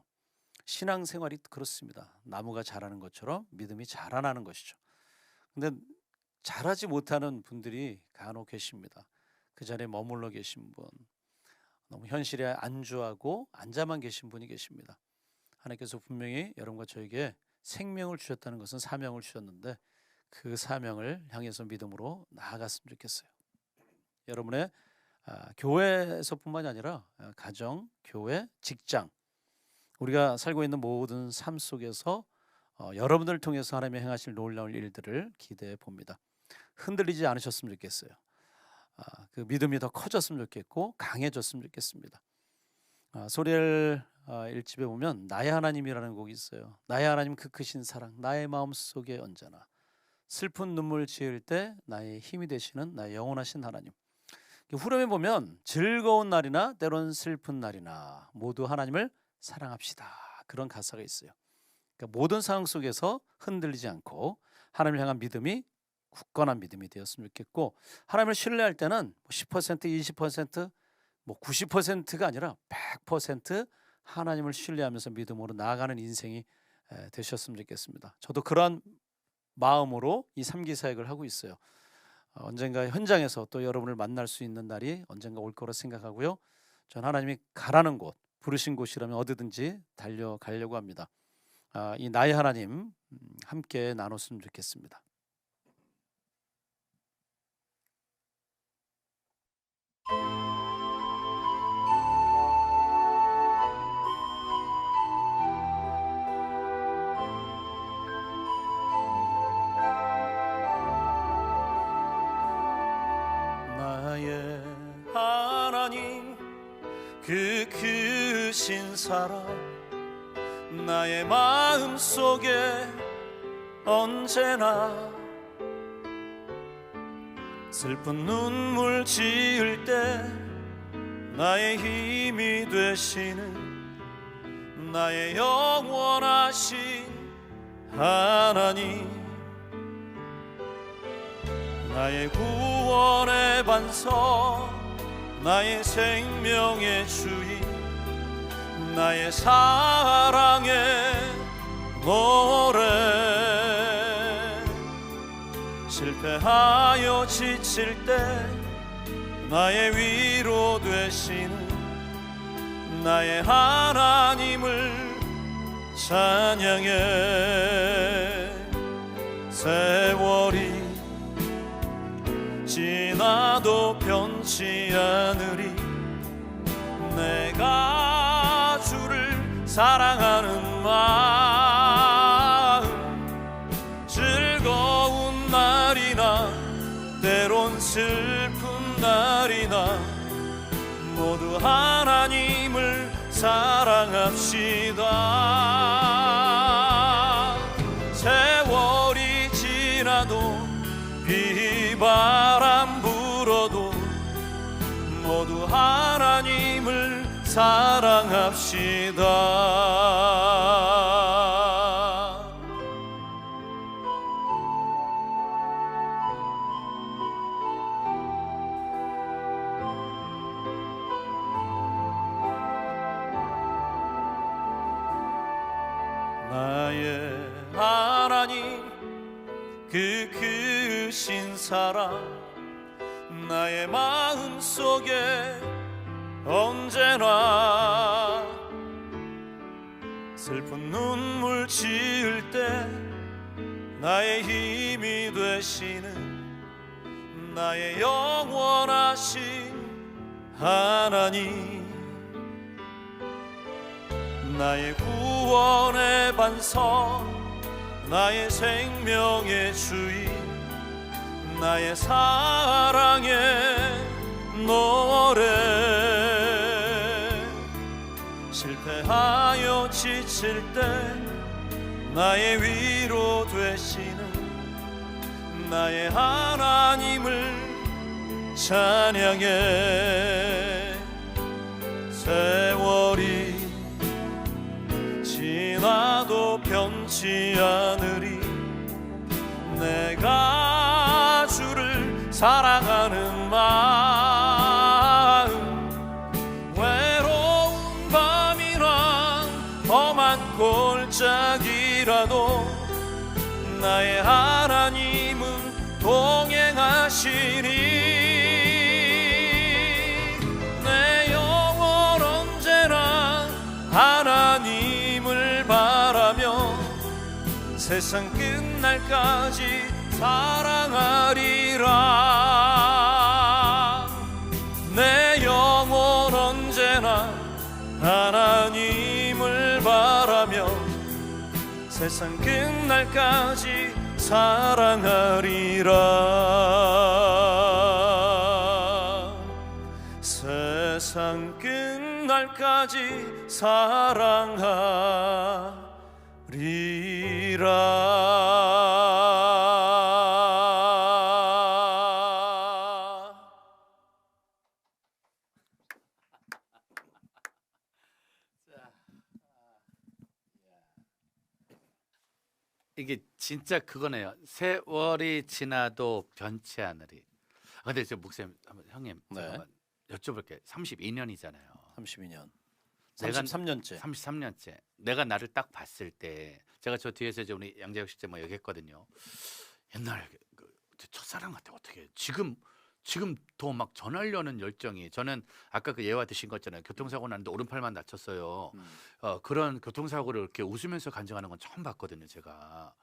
신앙생활이 그렇습니다. 나무가 자라는 것처럼 믿음이 자라나는 것이죠. 근데 자라지 못하는 분들이 간혹 계십니다. 그 자리에 머물러 계신 분, 너무 현실에 안주하고 앉아만 계신 분이 계십니다. 하나님께서 분명히 여러분과 저에게 생명을 주셨다는 것은 사명을 주셨는데 그 사명을 향해서 믿음으로 나아갔으면 좋겠어요. 여러분의 교회에서뿐만이 아니라 가정, 교회, 직장, 우리가 살고 있는 모든 삶 속에서 여러분들을 통해서 하나님이 행하실 놀라운 일들을 기대해 봅니다. 흔들리지 않으셨으면 좋겠어요. 그 믿음이 더 커졌으면 좋겠고 강해졌으면 좋겠습니다. 소리엘 1집에 보면 나의 하나님이라는 곡이 있어요. 나의 하나님 그 크신 사랑 나의 마음속에 언제나 슬픈 눈물 지을 때 나의 힘이 되시는 나의 영원하신 하나님. 후렴에 보면 즐거운 날이나 때론 슬픈 날이나 모두 하나님을 사랑합시다. 그런 가사가 있어요. 그러니까 모든 상황 속에서 흔들리지 않고 하나님을 향한 믿음이 굳건한 믿음이 되었으면 좋겠고, 하나님을 신뢰할 때는 10%, 20%, 90%가 아니라 100% 하나님을 신뢰하면서 믿음으로 나아가는 인생이 되셨으면 좋겠습니다. 저도 그러한 마음으로 이 3기 사역을 하고 있어요. 언젠가 현장에서 또 여러분을 만날 수 있는 날이 언젠가 올 거라 생각하고요. 전 하나님이 가라는 곳, 부르신 곳이라면 어디든지 달려가려고 합니다. 이 나의 하나님 함께 나눴으면 좋겠습니다. 나의 하나님 그 크신 사랑 나의 마음속에 언제나 슬픈 눈물 지을 때 나의 힘이 되시는 나의 영원하신 하나님, 나의 구원의 반석 나의 생명의 주인 나의 사랑의 노래, 실패하여 지칠 때 나의 위로 되시는 나의 하나님을 찬양해. 세월이 지나도 변치 않으리 내가 주를 사랑하는 마음, 즐거운 날이나 때론 슬픈 날이나 모두 하나님을 사랑합시다. 세월이 지나도 비바람 불어도 모두 하나님을 사랑합시다. 나의 하나님 그 크신 사랑 나의 마음속에 언제나 슬픈 눈물 지을 때 나의 힘이 되시는 나의 영원하신 하나님, 나의 구원의 반석 나의 생명의 주인 나의 사랑의 노래, 실패하여 지칠 때 나의 위로 되시는 나의 하나님을 찬양해. 세월이 지나도 변치 않으리 내가 주를 사랑하는 마음, 외로운 밤이랑 험한 골짜기라도 나의 하나님은 동행하시니 내 영혼 언제나 하나님을 바라며 세상 끝날까지 사랑하리라. 내 영혼 언제나 하나님을 바라며 세상 끝날까지 사랑하리라. 날까지 사랑하리라. 이게 진짜 그거네요. 세월이 지나도 변치 않으리. 근데 저 목사님, 형님, 네. 잠깐만 여쭤볼게. 32년이잖아요. 32년. 내가 33년째. 33년째. 내가 나를 딱 봤을 때, 제가 저 뒤에서 이제 우리 양재혁 씨때 뭐 얘기했거든요. 옛날 그 첫사랑 같아. 어떻게 지금 더 막 전하려는 열정이. 저는 아까 그 예화 드신 거 있잖아요. 교통사고 났는데 오른팔만 다쳤어요. 그런 교통사고를 이렇게 웃으면서 간증하는 건 처음 봤거든요. 제가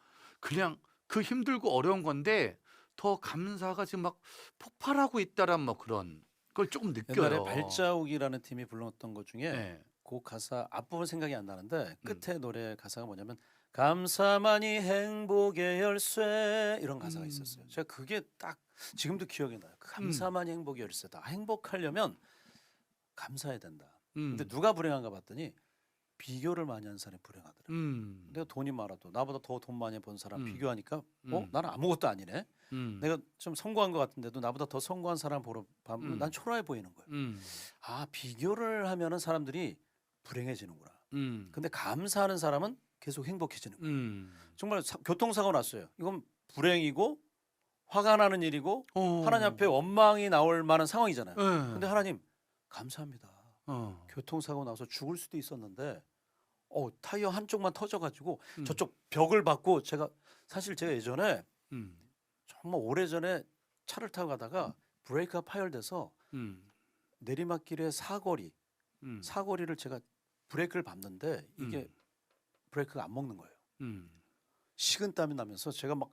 그냥 그 힘들고 어려운 건데 더 감사가 지금 막 폭발하고 있다란 뭐 그런 걸 조금 느껴요. 옛날에 발자국이라는 팀이 불렀던 것 중에 네. 그 가사 앞부분 생각이 안 나는데 끝에 노래 가사가 뭐냐면 감사만이 행복의 열쇠 이런 가사가 있었어요. 제가 그게 딱 지금도 기억이 나요. 감사만이 행복의 열쇠다. 행복하려면 감사해야 된다. 근데 누가 불행한가 봤더니 비교를 많이 하는 사람이 불행하더라. 내가 돈이 많아도 나보다 더 돈 많이 번 사람 비교하니까 나는 아무것도 아니네. 내가 좀 성공한 것 같은데도 나보다 더 성공한 사람 보러 보면 난 초라해 보이는 거예요. 아, 비교를 하면은 사람들이 불행해지는구나. 근데 감사하는 사람은 계속 행복해지는 거예요. 정말 교통사고 났어요. 이건 불행이고 화가 나는 일이고 하나님 앞에 원망이 나올 만한 상황이잖아요. 근데 하나님 감사합니다. 교통사고 나서 죽을 수도 있었는데 타이어 한쪽만 터져가지고 저쪽 벽을 받고 제가 예전에 정말 오래전에 차를 타고 가다가 브레이크가 파열돼서 내리막길에 사거리를 제가 브레이크를 밟는데 이게 브레이크가 안 먹는 거예요. 식은땀이 나면서 제가 막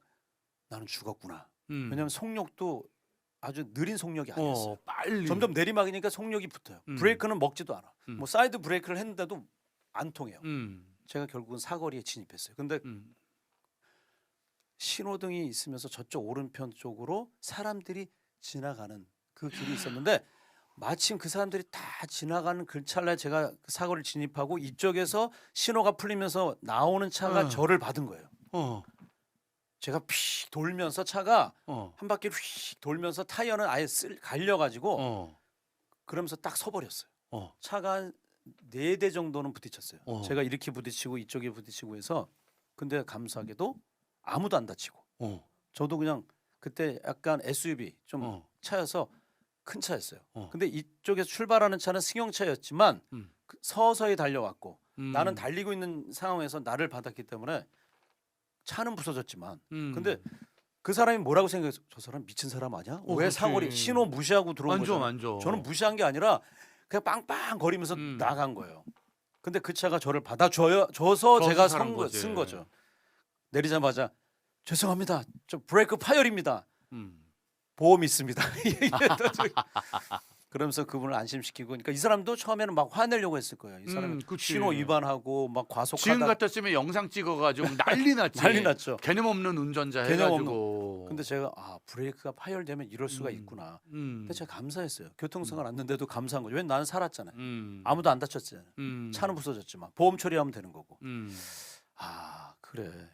나는 죽었구나. 왜냐하면 속력도 아주 느린 속력이 아니었어요. 빨리. 점점 내리막이니까 속력이 붙어요. 브레이크는 먹지도 않아. 뭐 사이드 브레이크를 했는데도 안 통해요. 제가 결국은 사거리에 진입했어요. 근데 신호등이 있으면서 저쪽 오른편 쪽으로 사람들이 지나가는 그 길이 있었는데 마침 그 사람들이 다 지나가는 그 찰나에 제가 그 사거리를 진입하고 이쪽에서 신호가 풀리면서 나오는 차가 저를 받은 거예요. 제가 휙 돌면서 차가 한 바퀴 휙 돌면서 타이어는 아예 갈려가지고 그러면서 딱 서버렸어요. 차가 4대 정도는 부딪혔어요. 제가 이렇게 부딪히고 이쪽에 부딪히고 해서 근데 감사하게도 아무도 안 다치고 저도 그냥 그때 약간 SUV 좀 차여서 큰 차였어요. 근데 이쪽에서 출발하는 차는 승용차였지만 서서히 달려왔고 나는 달리고 있는 상황에서 나를 받았기 때문에 차는 부서졌지만 근데 그 사람이 뭐라고 생각해서 저 사람 미친 사람 아니야? 왜 그렇지. 사거리 신호 무시하고 들어온 완전, 거죠? 완전. 저는 무시한 게 아니라 그냥 빵빵 거리면서 나간 거예요. 근데 그 차가 저를 받아줘서 제가 쓴 거죠. 내리자마자 죄송합니다. 저 브레이크 파열입니다. 보험 있습니다. 그러면서 그분을 안심시키고 그러니까 이 사람도 처음에는 막 화내려고 했을 거예요. 이 사람은 그치. 신호 위반하고 막 지금 과속하다. 같았으면 영상 찍어가지고 난리 났지. 난리 났죠. 개념 없는 운전자 개념 해가지고. 근데 제가 브레이크가 파열되면 이럴 수가 있구나. 근데 제가 감사했어요. 교통사고 났는데도 감사한 거죠. 왜 나는 살았잖아요. 아무도 안 다쳤잖아요. 차는 부서졌지만 보험 처리하면 되는 거고. 그래.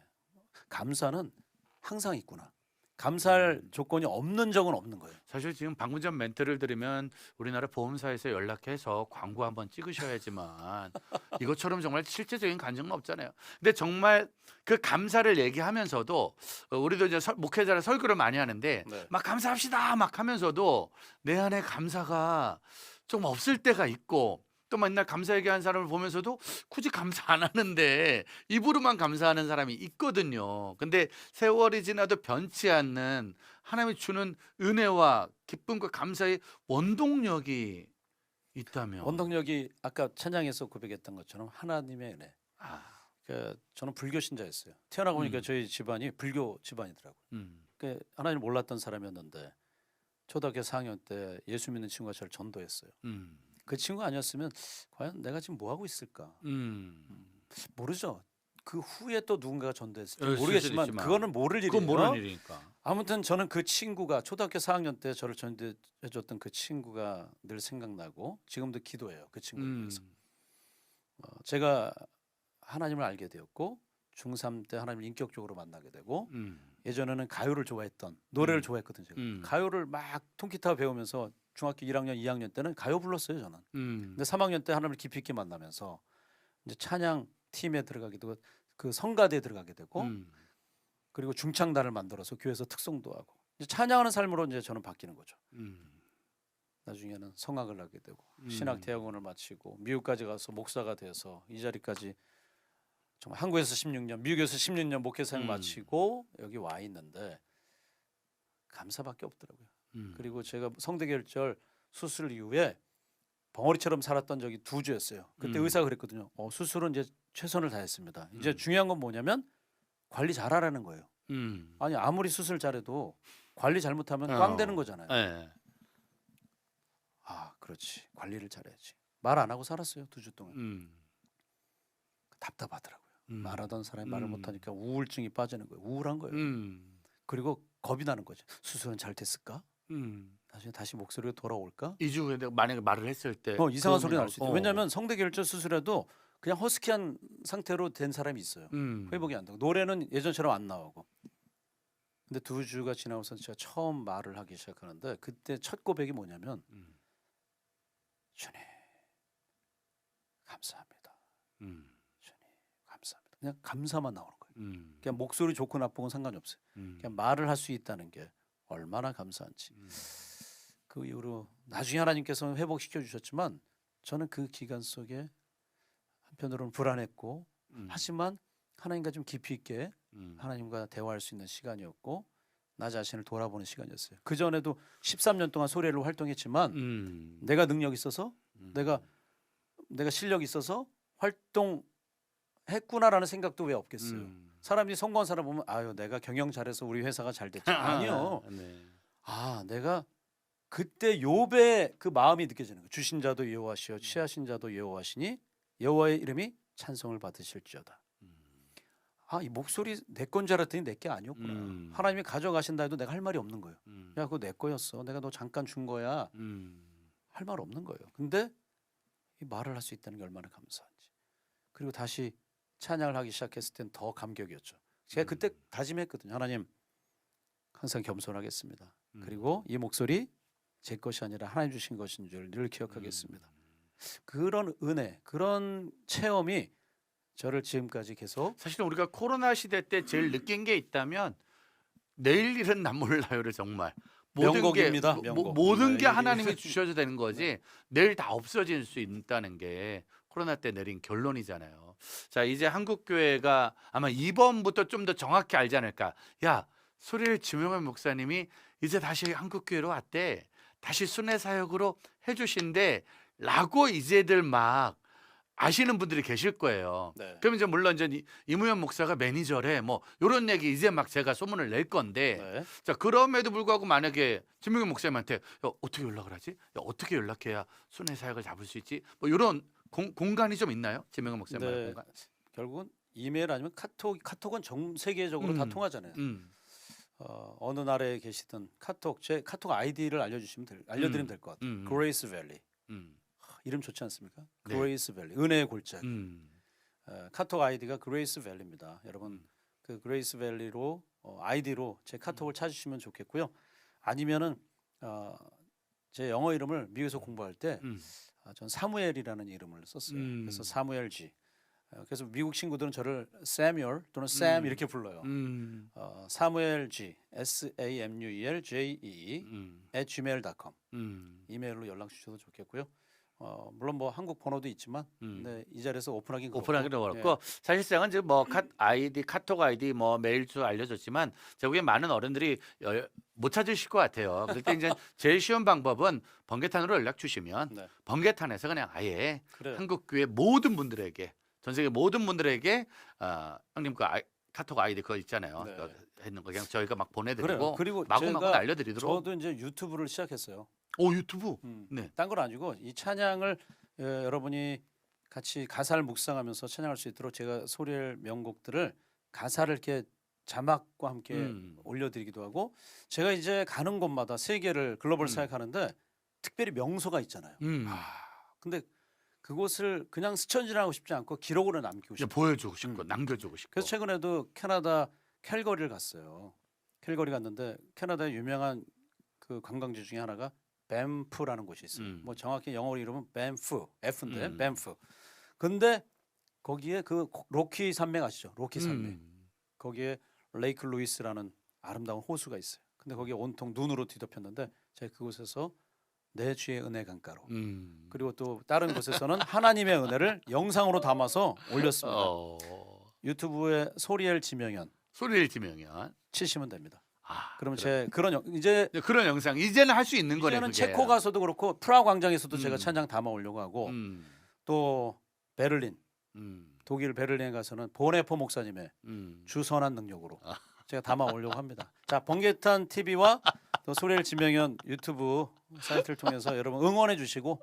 감사는 항상 있구나. 감사할 조건이 없는 적은 없는 거예요. 사실 지금 방금 전 멘트를 들으면 우리나라 보험사에서 연락해서 광고 한번 찍으셔야지만 이것처럼 정말 실제적인 간증은 없잖아요. 근데 정말 그 감사를 얘기하면서도 우리도 이제 목회자라 설교를 많이 하는데 네. 막 감사합시다 막 하면서도 내 안에 감사가 좀 없을 때가 있고 또 맨날 감사 얘기하는 사람을 보면서도 굳이 감사 안 하는데 입으로만 감사하는 사람이 있거든요. 근데 세월이 지나도 변치 않는 하나님이 주는 은혜와 기쁨과 감사의 원동력이 있다면 원동력이 아까 찬양에서 고백했던 것처럼 하나님의 은혜. 아, 저는 불교 신자였어요. 태어나고 보니까 저희 집안이 불교 집안이더라고요. 하나님을 몰랐던 사람이었는데 초등학교 4학년 때 예수 믿는 친구가 저를 전도했어요. 그 친구 아니었으면 과연 내가 지금 뭐 하고 있을까? 모르죠. 그 후에 또 누군가가 전도했을지 수도 모르겠지만 있지만. 그거는 모를 일이에요. 그건 모르는 일이니까. 아무튼 저는 그 친구가 초등학교 4학년 때 저를 전도해줬던 그 친구가 늘 생각나고 지금도 기도해요. 그 친구를 위해서. 제가 하나님을 알게 되었고 중3 때 하나님을 인격적으로 만나게 되고 예전에는 가요를 좋아했던 노래를 좋아했거든요. 제가. 가요를 막 통기타 배우면서 중학교 1학년, 2학년 때는 가요 불렀어요. 저는. 근데 3학년 때 하나님을 깊이 있게 만나면서 이제 찬양 팀에 들어가게 되고 그 성가대에 들어가게 되고 그리고 중창단을 만들어서 교회에서 특송도 하고 이제 찬양하는 삶으로 이제 저는 바뀌는 거죠. 나중에는 성악을 하게 되고 신학대학원을 마치고 미국까지 가서 목사가 돼서 이 자리까지 정말 한국에서 16년, 미국에서 16년 목회사역 마치고 여기 와 있는데 감사밖에 없더라고요. 그리고 제가 성대결절 수술 이후에 벙어리처럼 살았던 적이 2주였어요. 그때 의사가 그랬거든요. 수술은 이제 최선을 다했습니다. 이제 중요한 건 뭐냐면 관리 잘하라는 거예요. 아니 아무리 수술 잘해도 관리 잘못하면 꽝 되는 거잖아요. 네. 아 그렇지 관리를 잘해야지. 말 안 하고 살았어요 2주 동안. 답답하더라고요. 말하던 사람이 말을 못하니까 우울증이 빠지는 거예요. 우울한 거예요. 그리고 겁이 나는 거죠. 수술은 잘 됐을까? 나중에 다시 목소리가 돌아올까? 2주 후에 내가 만약에 말을 했을 때 이상한 소리 날 수 있죠. 왜냐하면 성대결절 수술해도 그냥 허스키한 상태로 된 사람이 있어요. 회복이 안 되고 노래는 예전처럼 안 나오고. 근데 2주가 지나고서 제가 처음 말을 하기 시작하는데 그때 첫 고백이 뭐냐면 주님 감사합니다. 주님 감사합니다. 그냥 감사만 나오는 거예요. 그냥 목소리 좋고 나쁘고는 상관이 없어요. 그냥 말을 할 수 있다는 게 얼마나 감사한지. 그 이후로 나중에 하나님께서는 회복시켜 주셨지만 저는 그 기간 속에 한편으로는 불안했고 하지만 하나님과 좀 깊이 있게 하나님과 대화할 수 있는 시간이었고 나 자신을 돌아보는 시간이었어요. 그 전에도 13년 동안 소리를 활동했지만 내가 능력 있어서 내가 실력 있어서 활동했구나라는 생각도 왜 없겠어요. 사람이 성공한 사람 보면 아유 내가 경영 잘해서 우리 회사가 잘 됐지. 아니요. 네. 아 내가 그때 욥의 그 마음이 느껴지는 거예요. 주신 자도 여호와시요 취하신 자도 여호와시니 여호와의 이름이 찬송을 받으실지어다. 아 이 목소리 내 건 줄 알았더니 내 게 아니었구나. 하나님이 가져가신다 해도 내가 할 말이 없는 거예요. 야 그거 내 거였어. 내가 너 잠깐 준 거야. 할 말 없는 거예요. 근데 이 말을 할 수 있다는 게 얼마나 감사한지. 그리고 다시 찬양을 하기 시작했을 땐 더 감격이었죠. 제가 그때 다짐했거든요. 하나님 항상 겸손하겠습니다. 그리고 이 목소리 제 것이 아니라 하나님 주신 것인 줄 늘 기억하겠습니다. 그런 은혜, 그런 체험이 저를 지금까지 계속 사실은 우리가 코로나 시대 때 제일 느낀 게 있다면 내일 일은 난 몰라요를 정말 명곡입니다. 모든 게 네, 하나님이 주셔야 되는 거지 내일 다 없어질 수 있다는 게 코로나 때 내린 결론이잖아요. 자 이제 한국 교회가 아마 이번부터 좀 더 정확히 알지 않을까. 야 소리를 지명한 목사님이 이제 다시 한국 교회로 왔대. 다시 순회 사역으로 해주신대. 라고 이제들 막 아시는 분들이 계실 거예요. 네. 그럼 이제 물론 이제 이무현 목사가 매니저래 뭐 이런 얘기 이제 막 제가 소문을 낼 건데 네. 자 그럼에도 불구하고 만약에 김명현 목사님한테 야, 어떻게 연락을 하지? 야, 어떻게 연락해야 순회 사역을 잡을 수 있지? 뭐 이런 공간이 좀 있나요? 김명현 목사님 네. 공간? 결국은 이메일 아니면 카톡은 전 세계적으로 다 통하잖아요. 어느 나라에 계시든 제 카톡 아이디를 알려드리면 될 것 같아요. 그레이스 밸리. 이름 좋지 않습니까? 네. 그레이스 밸리. 은혜의 골짜기. 카톡 아이디가 그레이스 밸리입니다. 여러분 그 그레이스 밸리로 아이디로 제 카톡을 찾으시면 좋겠고요. 아니면은 제 영어 이름을 미국에서 공부할 때 전 사무엘이라는 이름을 썼어요. 그래서 사무엘 G. 그래서 미국 친구들은 저를 세뮤얼 또는 샘 이렇게 불러요. 사무엘 G, SAMUELJE @gmail.com 이메일로 연락 주셔도 좋겠고요. 물론 뭐 한국 번호도 있지만 근데 이 자리에서 오픈하기는 어렵고 사실상은 지금 뭐 카톡 아이디 뭐 메일 주소 알려줬지만 제국의 많은 어른들이 못 찾으실 것 같아요. 그럴 때 이제 제일 쉬운 방법은 번개탄으로 연락 주시면 네. 번개탄에서 그냥 아예 그래요. 한국 교회 모든 분들에게 전 세계 모든 분들에게 형님 그 카톡 아이디 그거 있잖아요. 네. 그거 했는 거 그냥 저희가 막 보내드리고 그래요. 그리고 마구마구 제가 알려드리도록. 저도 이제 유튜브를 시작했어요. 오 유튜브. 네. 딴 건 아니고 이 찬양을 여러분이 같이 가사를 묵상하면서 찬양할 수 있도록 제가 소리엘 명곡들을 가사를 이렇게 자막과 함께 올려드리기도 하고 제가 이제 가는 곳마다 세계를 글로벌 사역하는데 특별히 명소가 있잖아요. 근데 그곳을 그냥 스쳐 지나가고 싶지 않고 기록으로 남기고 이제 싶어요. 보여주고 싶고 남겨주고 싶고. 그래서 최근에도 캐나다 캘거리를 갔어요. 캘거리 갔는데 캐나다의 유명한 그 관광지 중에 하나가 밴프라는 곳이 있어요. 뭐 정확히 영어로 이름은 밴프, F인데 밴프. 근데 거기에 그 로키 산맥 아시죠? 로키 산맥. 거기에 레이크 루이스라는 아름다운 호수가 있어요. 근데 거기에 온통 눈으로 뒤덮였는데 제가 그곳에서 내 주의 은혜 강가로 그리고 또 다른 곳에서는 하나님의 은혜를 영상으로 담아서 올렸습니다. 유튜브에 소리엘 지명현 소리엘 지명현 치시면 됩니다. 그러면 그래. 제 그런 이제 그런 영상 이제는 할 수 있는 거네. 이제는 그게. 체코 가서도 그렇고 프라하 광장에서도 제가 찬양 담아 오려고 하고 또 베를린 독일 베를린에 가서는 보네포 목사님의 주선한 능력으로 제가 담아 오려고 합니다. 자, 번개탄 TV와 또 소리엘 지명현 유튜브 사이트를 통해서 여러분 응원해 주시고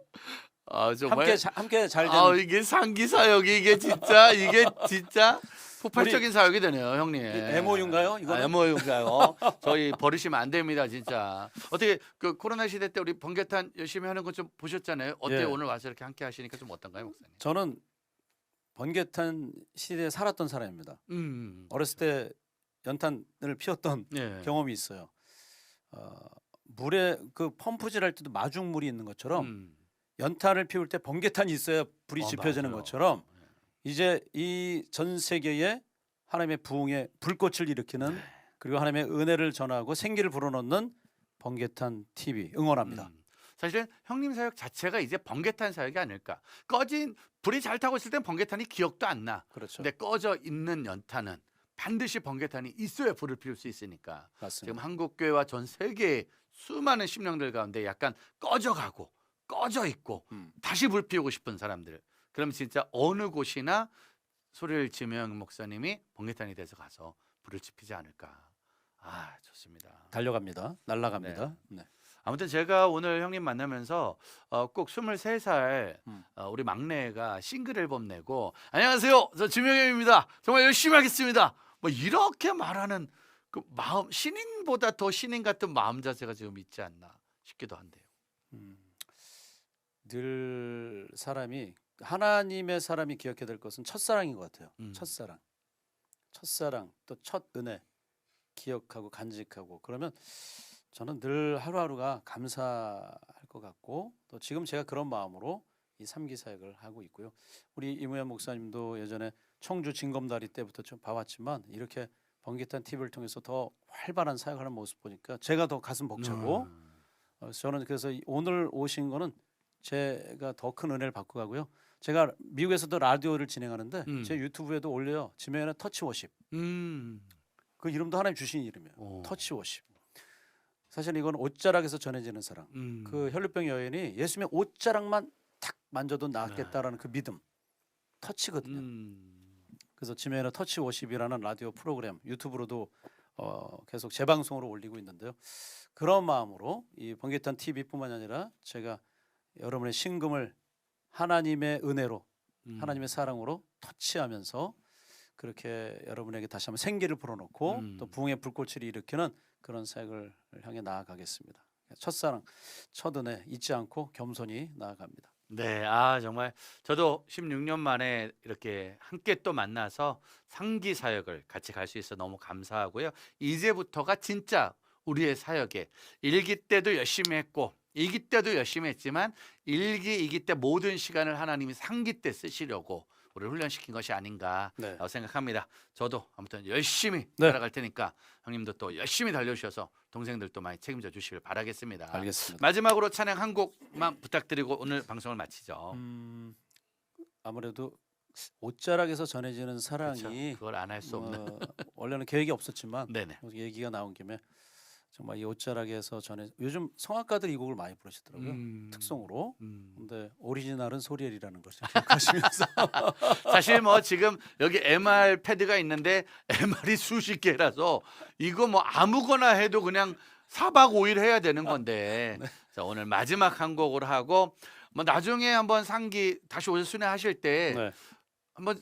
정말 함께 잘 되는 이게 상기 사역이 이게 진짜 폭발적인 사역이 되네요, 형님. MOU인가요? 이거는? MOU인가요? 저희 버리시면 안 됩니다, 진짜. 어떻게 그 코로나 시대 때 우리 번개탄 열심히 하는 거 좀 보셨잖아요. 어때요? 예. 오늘 와서 이렇게 함께 하시니까 좀 어떤가요, 목사님? 저는 번개탄 시대에 살았던 사람입니다. 어렸을 때 연탄을 피웠던 예. 경험이 있어요. 물에 그 펌프질 할 때도 마중물이 있는 것처럼 연탄을 피울 때 번개탄이 있어야 불이 지펴지는 맞아요. 것처럼 이제 이 전 세계에 하나님의 부흥의 불꽃을 일으키는 그리고 하나님의 은혜를 전하고 생기를 불어넣는 번개탄 TV 응원합니다. 사실은 형님 사역 자체가 이제 번개탄 사역이 아닐까. 꺼진 불이 잘 타고 있을 땐 번개탄이 기억도 안 나. 그렇죠. 근데 꺼져 있는 연탄은 반드시 번개탄이 있어야 불을 피울 수 있으니까. 맞습니다. 지금 한국 교회와 전 세계의 수많은 심령들 가운데 약간 꺼져가고 꺼져 있고 다시 불 피우고 싶은 사람들. 그럼 진짜 어느 곳이나 소리엘 지명 목사님이 번개탄이 돼서 가서 불을 지피지 않을까. 좋습니다. 달려갑니다. 날아갑니다. 네. 아무튼 제가 오늘 형님 만나면서 꼭 23살 우리 막내가 싱글 앨범 내고 안녕하세요. 저 지명현입니다. 정말 열심히 하겠습니다. 뭐 이렇게 말하는 그 마음 신인보다 더 신인 같은 마음 자세가 지금 있지 않나 싶기도 한데요. 늘 사람이 하나님의 사람이 기억해야 될 것은 첫사랑인 것 같아요. 첫사랑 또 첫 은혜 기억하고 간직하고 그러면 저는 늘 하루하루가 감사할 것 같고 또 지금 제가 그런 마음으로 이 3기 사역을 하고 있고요. 우리 이무현 목사님도 예전에 청주 징검다리 때부터 좀 봐왔지만 이렇게 번개탄 TV를 통해서 더 활발한 사역하는 모습 보니까 제가 더 가슴 벅차고 저는 그래서 오늘 오신 거는 제가 더 큰 은혜를 받고 가고요. 제가 미국에서도 라디오를 진행하는데 제 유튜브에도 올려요. 지명현의 터치워십. 그 이름도 하나님 주신 이름이에요. 터치워십. 사실 이건 옷자락에서 전해지는 사랑. 그 혈루병 여인이 예수님의 옷자락만 탁 만져도 낫겠다라는 그 믿음. 터치거든요. 그래서 지명현의 터치워십이라는 라디오 프로그램 유튜브로도 계속 재방송으로 올리고 있는데요. 그런 마음으로 이 번개탄 TV뿐만 아니라 제가 여러분의 신금을 하나님의 은혜로 하나님의 사랑으로 터치하면서 그렇게 여러분에게 다시 한번 생기를 불어넣고 또 부흥의 불꽃을 일으키는 그런 사역을 향해 나아가겠습니다. 첫사랑, 첫 은혜 잊지 않고 겸손히 나아갑니다. 네, 정말 저도 16년 만에 이렇게 함께 또 만나서 상기 사역을 같이 갈 수 있어 너무 감사하고요. 이제부터가 진짜 우리의 사역에 1기 때도 열심히 했고 2기 때도 열심히 했지만 1기, 2기 때 모든 시간을 하나님이 3기 때 쓰시려고 우리를 훈련시킨 것이 아닌가라고 생각합니다. 저도 아무튼 열심히 달아갈 테니까 형님도 또 열심히 달려주셔서 동생들도 많이 책임져 주시길 바라겠습니다. 알겠습니다. 마지막으로 찬양 한 곡만 부탁드리고 오늘 방송을 마치죠. 아무래도 옷자락에서 전해지는 사랑이 그렇죠. 그걸 안 할 수 없는 원래는 계획이 없었지만 네네. 얘기가 나온 김에 정말 이 옷자락에서 전해 요즘 성악가들이 이 곡을 많이 부르시더라고요. 특송으로. 근데 오리지널은 소리엘이라는 것을 기억하시면서 사실 뭐 지금 여기 MR 패드가 있는데 MR이 수십 개라서 이거 뭐 아무거나 해도 그냥 4박 5일 해야 되는 건데 자, 오늘 마지막 한 곡을 하고 뭐 나중에 한번 상기 다시 오셔 순회하실 때 네. 한번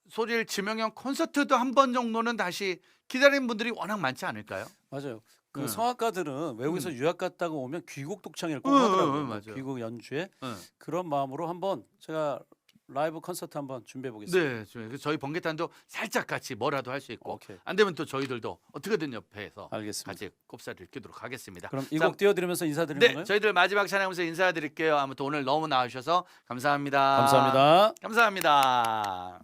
소리엘 지명형 콘서트도 한 번 정도는 다시 기다리는 분들이 워낙 많지 않을까요? 맞아요. 그 응. 성악가들은 외국에서 유학 갔다가 오면 귀곡 독창을 꼭 응, 하더라고요. 응, 맞아요. 귀곡 연주에 응. 그런 마음으로 한번 제가 라이브 콘서트 한번 준비해 보겠습니다. 네, 저희 번개탄도 살짝 같이 뭐라도 할 수 있고 오케이. 안 되면 또 저희들도 어떻게든 옆에서 알겠습니다. 같이 꼽사리를 끼도록 하겠습니다. 그럼 이 자, 곡 띄워드리면서 인사드리는 네, 건가요? 저희들 마지막 찬양하면서 인사드릴게요. 아무튼 오늘 너무 나와주셔서 감사합니다. 감사합니다. 감사합니다.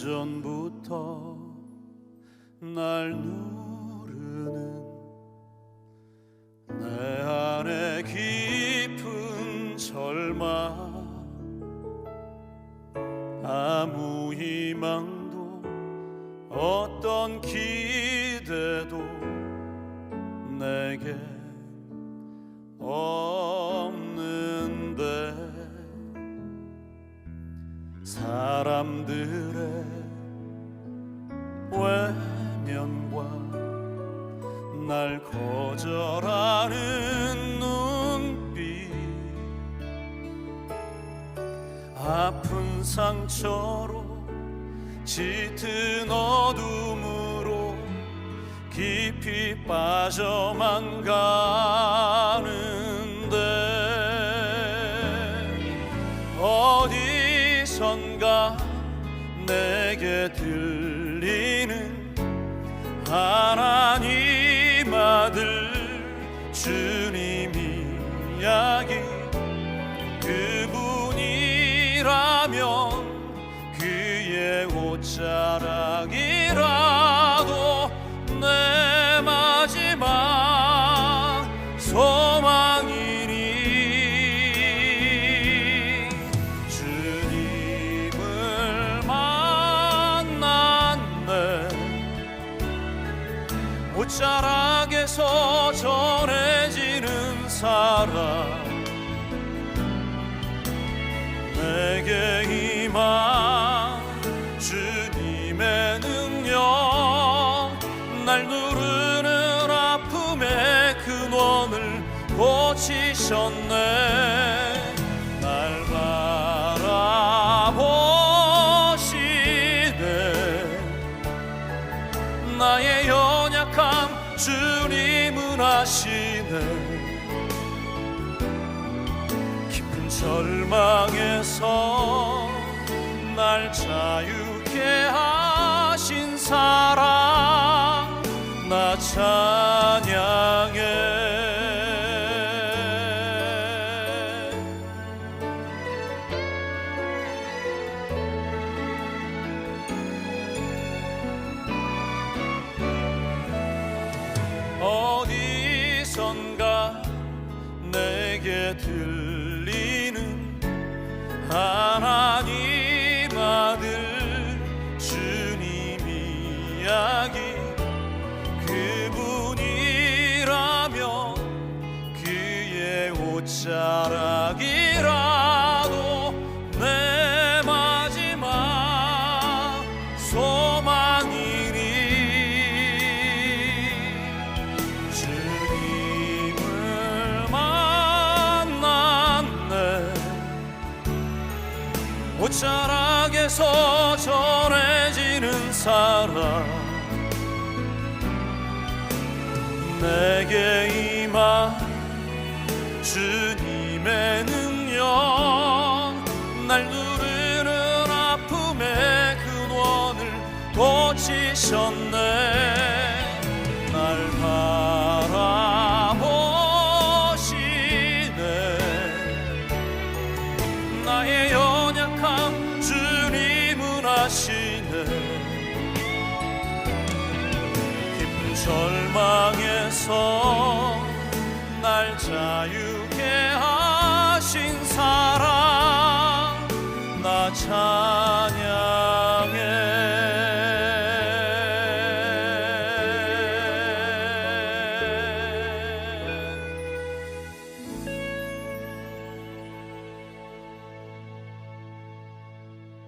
오래전부터 날 누르는 내 안에 깊은 절망 아무 희망도 어떤 기대도 내게 없는데 사람들의 외면과 날 거절하는 눈빛 아픈 상처로 짙은 어둠으로 깊이 빠져만 가는데 어디선가 내게 들리는 하나님 아들 주님 이야기 그분이라면 그의 옷자락이라도 내 마지막 소망이니 주님을 만났네 옷자락에서 전해지는 사랑 내게 임한 주님의 능력 날 누르는 아픔의 근원을 고치셨네 날 바라보시네 나의 연약함 주님은 아시네 절망에서 날 자유케 하신 사랑 나 찬양해 어디선가 내게 들리는 하나님 아들 주님 이야기 그분이라면 그의 옷자락이라도 내 마지막 소망이니 주님을 만났네 옷자락에서 전해지는 사랑 내게 임한 주님의 능력 날 누르는 아픔의 근원을 고치셨네 날 바라보시네 나의 연약함 주님은 아시네 깊은 절망에서 날 자유